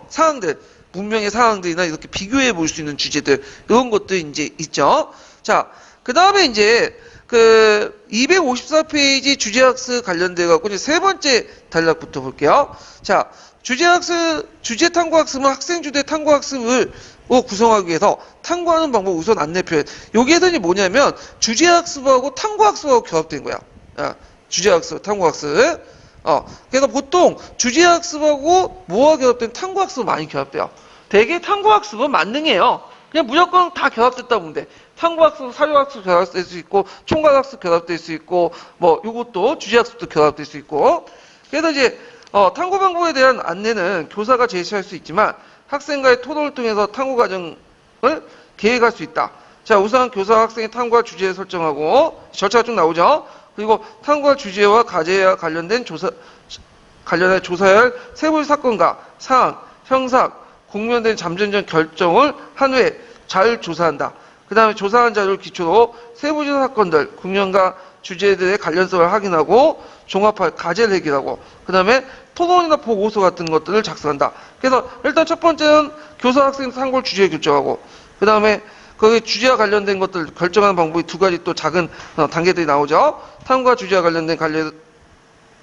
Speaker 1: 상황들, 문명의 상황들이나 이렇게 비교해 볼 수 있는 주제들, 이런 것도 이제 있죠. 자, 그다음에 이제 그 254페이지 주제학습 관련돼 갖고 이제 세 번째 단락부터 볼게요. 자, 주제 탐구학습은 학생 주대 탐구학습을 구성하기 위해서 탐구하는 방법 우선 안내 표현. 여기에서 이제 뭐냐면 주제학습하고 탐구학습하고 결합된 거야. 주제학습, 탐구학습. 그래서 보통 주제학습하고 뭐가 결합된 탐구학습은 많이 결합돼요. 대개 탐구학습은 만능해요. 그냥 무조건 다 결합됐다 보면 돼. 탐구학습, 사료학습 결합될 수 있고, 총괄학습 결합될 수 있고, 뭐 요것도 주제학습도 결합될 수 있고. 그래서 이제 탐구 방법에 대한 안내는 교사가 제시할 수 있지만 학생과의 토론을 통해서 탐구 과정을 계획할 수 있다. 자, 우선 교사와 학생의 탐구할 주제를 설정하고 절차가 쭉 나오죠. 그리고 탐구할 주제와 과제와 관련해 조사해야 할 세부의 사건과 사항, 형상, 공면된 잠정적 결정을 한 후에 잘 조사한다. 그 다음에 조사한 자료를 기초로 세부적 사건들, 국면과 주제들의 관련성을 확인하고 종합할 과제를 해결하고, 그 다음에 토론이나 보고서 같은 것들을 작성한다. 그래서 일단 첫 번째는 교사 학생 탐구 주제 결정하고, 그 다음에 그 주제와 관련된 것들 결정하는 방법이 두 가지 또 작은 단계들이 나오죠. 탐구와 주제와 관련된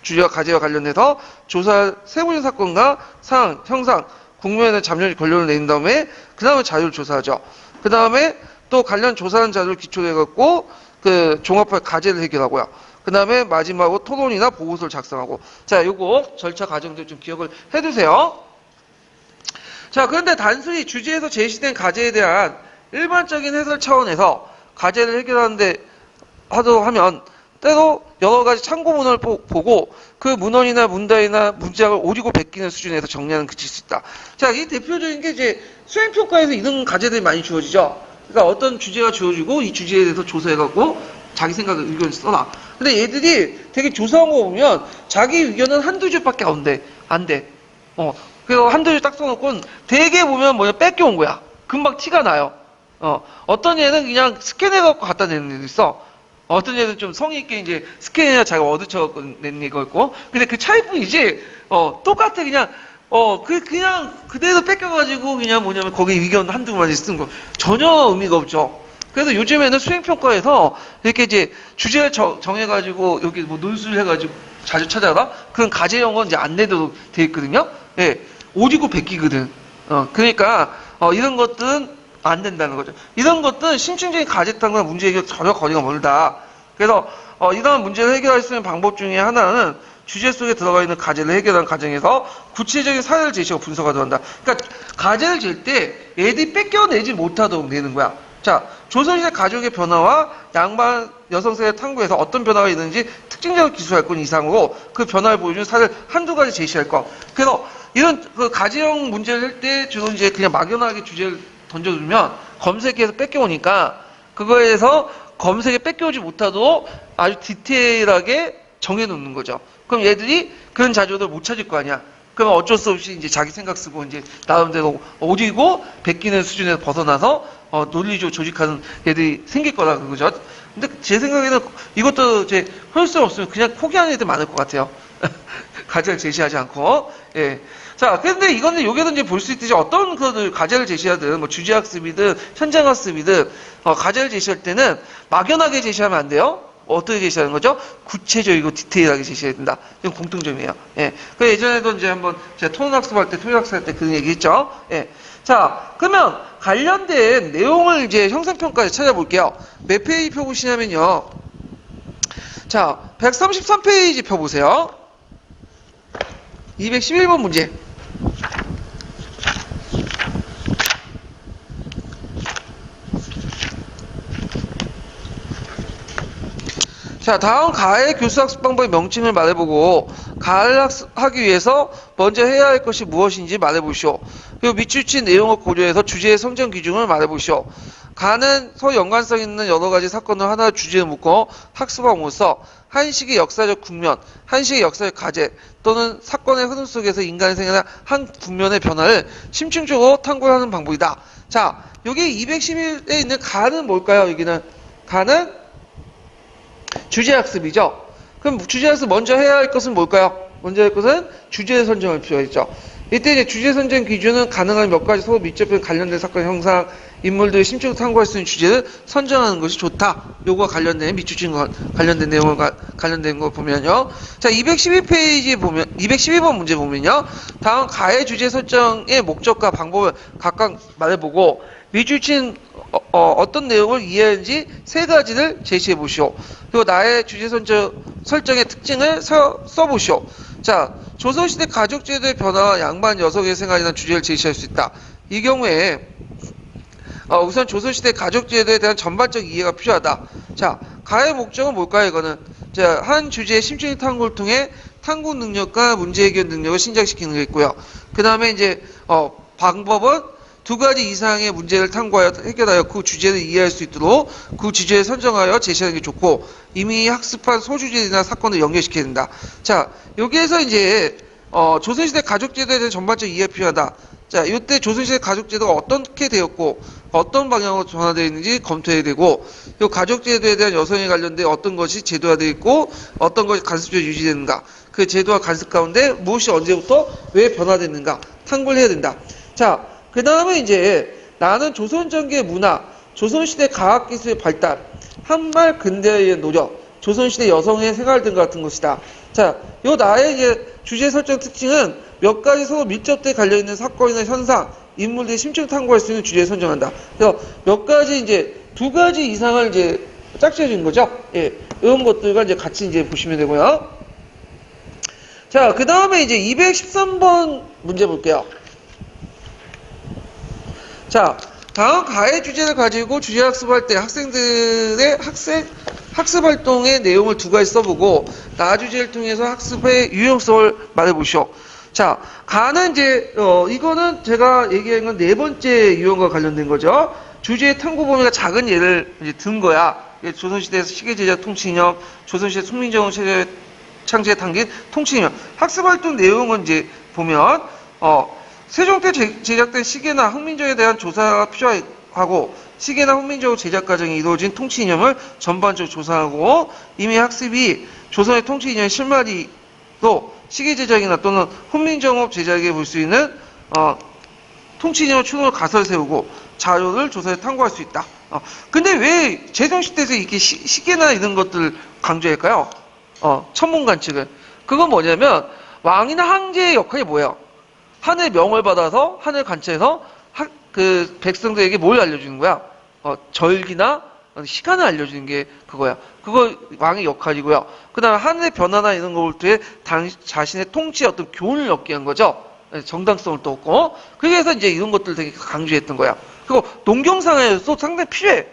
Speaker 1: 주제와 과제와 관련해서 조사 세부적 사건과 사항, 형상, 국면에 잠정적 결론을 내린 다음에 그 다음에 자료를 조사하죠. 그 다음에 또 관련 조사한 자료를 기초로 해갖고 그 종합할 과제를 해결하고요. 그 다음에 마지막으로 토론이나 보고서를 작성하고. 자, 요거 절차 과정들 좀 기억을 해두세요. 자, 그런데 단순히 주제에서 제시된 과제에 대한 일반적인 해설 차원에서 과제를 해결하는데 하면 때로 여러 가지 참고 문헌을 보고 그 문헌이나 문단이나 문장을 오리고 베끼는 수준에서 정리하는 그칠 수 있다. 자, 이 대표적인 게 이제 수행평가에서 이런 과제들이 많이 주어지죠. 그러니까 어떤 주제가 주어지고 이 주제에 대해서 조사해갖고 자기 생각을 의견을 써놔. 근데 얘들이 되게 조사한 거 보면 자기 의견은 한두 줄밖에 안 돼. 그래서 한두 줄 딱 써놓고 되게 보면 뭐냐 뺏겨온 거야. 금방 티가 나요. 어떤 얘는 그냥 스캔해갖고 갖다 내는 애도 있어. 어떤 애는 좀 성의 있게 이제 스캔이나 자기가 얻어쳐갖고 낸 애가 있고. 근데 그 차이뿐이지, 똑같아. 그냥 그대로 뺏겨가지고 그냥 뭐냐면 거기 의견 한두 마디 쓴 거. 전혀 의미가 없죠. 그래서 요즘에는 수행평가에서 이렇게 이제 주제를 정해가지고 여기 뭐 논술 해가지고 자주 찾아라? 그런 과제형은 이제 안 내도록 돼 있거든요? 예. 오리고 베끼거든. 그러니까, 이런 것들은 안 된다는 거죠. 이런 것들은 심층적인 과제탕과 문제 해결 전혀 거리가 멀다. 그래서, 이런 문제를 해결할 수 있는 방법 중에 하나는 주제 속에 들어가 있는 과제를 해결하는 과정에서 구체적인 사례를 제시하고 분석하도록 한다. 그러니까, 과제를 잴 때 애들이 뺏겨내지 못하도록 내는 거야. 자, 조선시대 가족의 변화와 양반 여성세의 탐구에서 어떤 변화가 있는지 특징적으로 기술할 건 이상으로 그 변화를 보여주는 사례를 한두 가지 제시할 거. 그래서 이런 그 과제형 문제를 할 때 주로 이제 그냥 막연하게 주제를 던져주면 검색해서 뺏겨오니까 그거에 대해서 검색에 뺏겨오지 못하도록 아주 디테일하게 정해놓는 거죠. 그럼 얘들이 그런 자료를 못 찾을 거 아니야. 그러면 어쩔 수 없이 이제 자기 생각 쓰고 이제 나름대로 오리고 베끼는 수준에서 벗어나서 논리적으로 조직하는 애들이 생길 거라 그거죠. 근데 제 생각에는 이것도 이제 효율성 없으면 그냥 포기하는 애들 많을 것 같아요. 과제를 제시하지 않고. 예. 자, 근데 이거는 여기서 이제 볼 수 있듯이 어떤 그 과제를 제시하든, 뭐 주제학습이든, 현장학습이든, 과제를 제시할 때는 막연하게 제시하면 안 돼요. 어떻게 제시하는 거죠? 구체적이고 디테일하게 제시해야 된다. 이건 공통점이에요. 예. 그 예전에도 이제 한번 제가 토론학습할 때, 토요학습할 때 그런 얘기 했죠. 예. 자, 그러면 관련된 내용을 이제 형상평가에 찾아볼게요. 몇 페이지 펴보시냐면요. 자, 133페이지 펴보세요. 211번 문제. 자, 다음 가해 교수학습 방법의 명칭을 말해보고 가해를 하기 위해서 먼저 해야 할 것이 무엇인지 말해보시오. 그리고 밑줄친 내용을 고려해서 주제의 선정 기준을 말해보시오. 가는 서로 연관성 있는 여러 가지 사건을 하나의 주제에 묶어 학습함으로써 한 시기의 역사적 국면, 한 시기의 역사적 과제 또는 사건의 흐름 속에서 인간의 생애나 한 국면의 변화를 심층적으로 탐구하는 방법이다. 자, 여기 211에 있는 가는 뭘까요? 여기는 가는 주제학습이죠. 그럼 주제학습 먼저 해야 할 것은 뭘까요? 먼저 할 것은 주제 선정을 필요하죠. 이때 이제 주제 선정 기준은 가능한 몇 가지 서로 밀접한 관련된 사건 형상, 인물들의 심층 탐구할 수 있는 주제를 선정하는 것이 좋다. 요거와 관련된 밑줄친 관련된 내용을 관련된 거 보면요. 자, 212페이지 보면 212번 문제 보면요. 다음 가해 주제 설정의 목적과 방법을 각각 말해보고 밑줄친 어떤 내용을 이해하는지 세 가지를 제시해 보시오. 그리고 나의 주제 설정의 특징을 써보시오. 자, 조선시대 가족제도의 변화와 양반 여성의 생활에 대한 주제를 제시할 수 있다. 이 경우에 우선 조선시대 가족제도에 대한 전반적 이해가 필요하다. 자, 가해 목적은 뭘까요? 이거는 자, 한 주제의 심층 탐구를 통해 탐구 능력과 문제 해결 능력을 신장시키는 게 있고요. 그 다음에 이제 방법은 두 가지 이상의 문제를 탐구하여 해결하여 그 주제를 이해할 수 있도록 그 주제를 선정하여 제시하는 게 좋고 이미 학습한 소주제나 사건을 연결시켜야 된다. 자, 여기에서 이제 조선시대 가족제도에 대한 전반적 이해가 필요하다. 자, 이때 조선시대 가족제도가 어떻게 되었고 어떤 방향으로 변화되어 있는지 검토해야 되고 이 가족제도에 대한 여성에 관련된 어떤 것이 제도화되어 있고 어떤 것이 간섭적으로 유지되는가 그 제도와 간섭 가운데 무엇이 언제부터 왜 변화됐는가 탐구를 해야 된다. 자, 그 다음에 이제 나는 조선전기의 문화, 조선시대 과학기술의 발달, 한말 근대의 노력, 조선시대 여성의 생활 등 같은 것이다. 자, 요 나의 이제 주제 설정 특징은 몇 가지 서로 밀접되게 관련있는 사건이나 현상, 인물들이 심층 탐구할 수 있는 주제를 선정한다. 그래서 몇 가지 이제 두 가지 이상을 이제 짝지어 준 거죠. 예. 이런 것들과 이제 같이 이제 보시면 되고요. 자, 그 다음에 이제 213번 문제 볼게요. 자, 다음 가해 주제를 가지고 주제 학습할 때 학생들의 학습 활동의 내용을 두 가지 써보고 나 주제를 통해서 학습의 유용성을 말해보시오. 자, 가는 이제 이거는 제가 얘기한 건 네 번째 유형과 관련된 거죠. 주제의 탐구 범위가 작은 예를 이제 든 거야. 조선시대에서 시계 제작 통치이념, 조선시대 숙민정음 체제 창제에 담긴 통치이념. 학습 활동 내용은 이제 보면 세종 때 제작된 시계나 훈민정에 대한 조사가 필요하고 시계나 훈민정 제작 과정이 이루어진 통치 이념을 전반적으로 조사하고 이미 학습이 조선의 통치 이념의 실마리로 시계 제작이나 또는 훈민정업 제작에 볼 수 있는 통치 이념의 추론을 가설 세우고 자료를 조사해 탐구할 수 있다. 근데 왜 세종시대에서 이렇게 시계나 이런 것들을 강조할까요? 천문관측을. 그건 뭐냐면 왕이나 황제의 역할이 뭐예요? 하늘 명을 받아서 하늘 관찰해서 그 백성들에게 뭘 알려주는 거야? 절기나 시간을 알려주는 게 그거야. 그거 왕의 역할이고요. 그 다음에 하늘의 변화나 이런 걸 통해 자신의 통치에 어떤 교훈을 얻게 한 거죠. 정당성을 또 얻고. 그래서 이제 이런 것들 되게 강조했던 거야. 그리고 농경상에서도 상당히 필요해.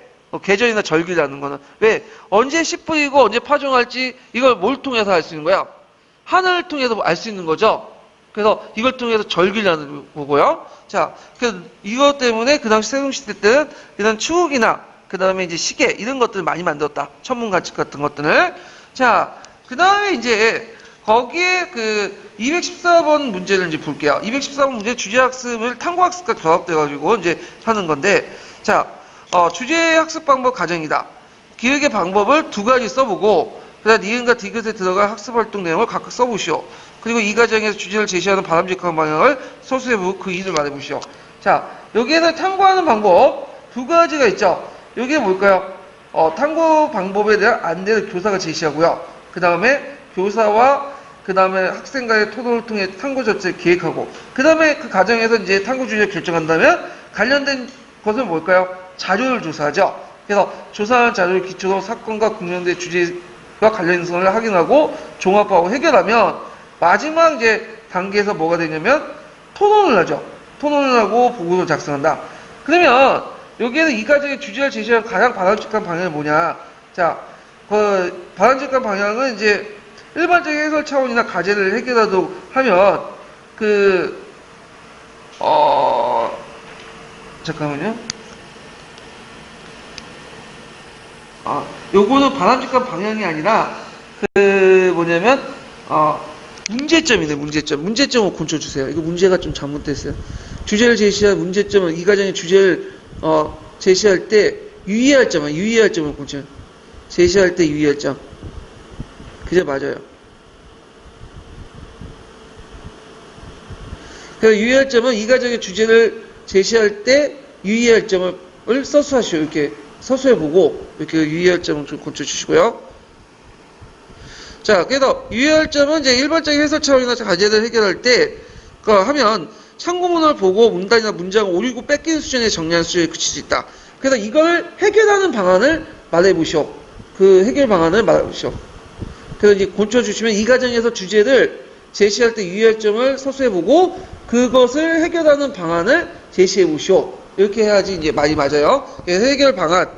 Speaker 1: 계절이나 절기라는 거는. 왜? 언제 씨 뿌리고 언제 파종할지 이걸 뭘 통해서 알 수 있는 거야? 하늘을 통해서 알 수 있는 거죠. 그래서 이걸 통해서 절기라는 거고요. 자, 그래서 이것 때문에 그 당시 세종시대 때는 이런 추억이나 그 다음에 이제 시계 이런 것들을 많이 만들었다. 천문관측 같은 것들을. 자, 그 다음에 이제 거기에 그 214번 문제를 이제 볼게요. 214번 문제 주제학습을 탐구학습과 결합돼가지고 이제 하는 건데, 자, 주제학습 방법 과정이다. 기획의 방법을 두 가지 써보고, 그다음 니은과 디귿에 들어갈 학습활동 내용을 각각 써보시오. 그리고 이 과정에서 주제를 제시하는 바람직한 방향을 서술해보고 그 이유를 말해보시오. 자, 여기에서 탐구하는 방법 두 가지가 있죠. 여기에 뭘까요? 탐구 방법에 대한 안내를 교사가 제시하고요. 그 다음에 교사와 그 다음에 학생과의 토론을 통해 탐구 전체를 기획하고, 그 다음에 그 과정에서 이제 탐구 주제를 결정한다면 관련된 것은 뭘까요? 자료를 조사하죠. 그래서 조사한 자료를 기초로 사건과 관련된 주제와 관련성을 확인하고 종합하고 해결하면 마지막 이제 단계에서 뭐가 되냐면 토론을 하죠. 토론을 하고 보고서를 작성한다. 그러면 여기에서 이 과정의 주제를 제시하는 가장 바람직한 방향이 뭐냐? 자, 그 바람직한 방향은 이제 일반적인 해설 차원이나 과제를 해결하도록 하면 잠깐만요. 요거는 바람직한 방향이 아니라 뭐냐면 문제점이네. 문제점을 고쳐주세요. 이거 문제가 좀 잘못됐어요. 주제를 제시한 문제점은 이 과정의 주제를 제시할 때 유의할 점을 고쳐요. 제시할 때 유의할 점. 그게 맞아요. 그래서 유의할 점은 이 과정의 주제를 제시할 때 유의할 점을 서술하시오. 이렇게 서술해보고 이렇게 유의할 점을 좀 고쳐주시고요. 자, 그래서 유의할 점은 이제 일반적인 해설 차원이나 과제를 해결할 때 하면 참고문을 보고 문단이나 문장을 오리고 뺏기는 수준의 정리한 수준에 그칠 수 있다. 그래서 이걸 해결하는 방안을 말해보시오. 그 해결 방안을 말해보시오. 그래서 이제 고쳐주시면 이 과정에서 주제를 제시할 때 유의할 점을 서술해보고 그것을 해결하는 방안을 제시해보시오. 이렇게 해야지 이제 말이 맞아요. 그래서 해결 방안은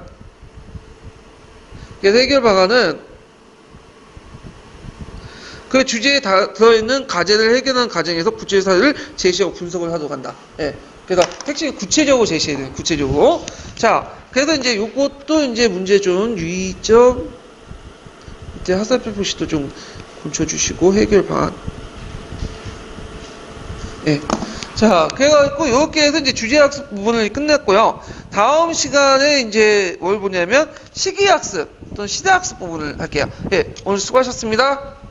Speaker 1: 그 주제에 들어있는 과제를 해결하는 과정에서 구체적 사례를 제시하고 분석을 하도록 한다. 예. 그래서 핵심이 구체적으로 제시해야 돼요. 구체적으로. 자, 그래서 이제 요것도 이제 문제 좀 유의점, 이제 하살표 표시도 좀 고쳐주시고 해결 방안. 예. 자, 그래가지고 이렇게 해서 이제 주제학습 부분을 끝냈고요. 다음 시간에 이제 뭘 보냐면 시기학습 또는 시대학습 부분을 할게요. 예. 오늘 수고하셨습니다.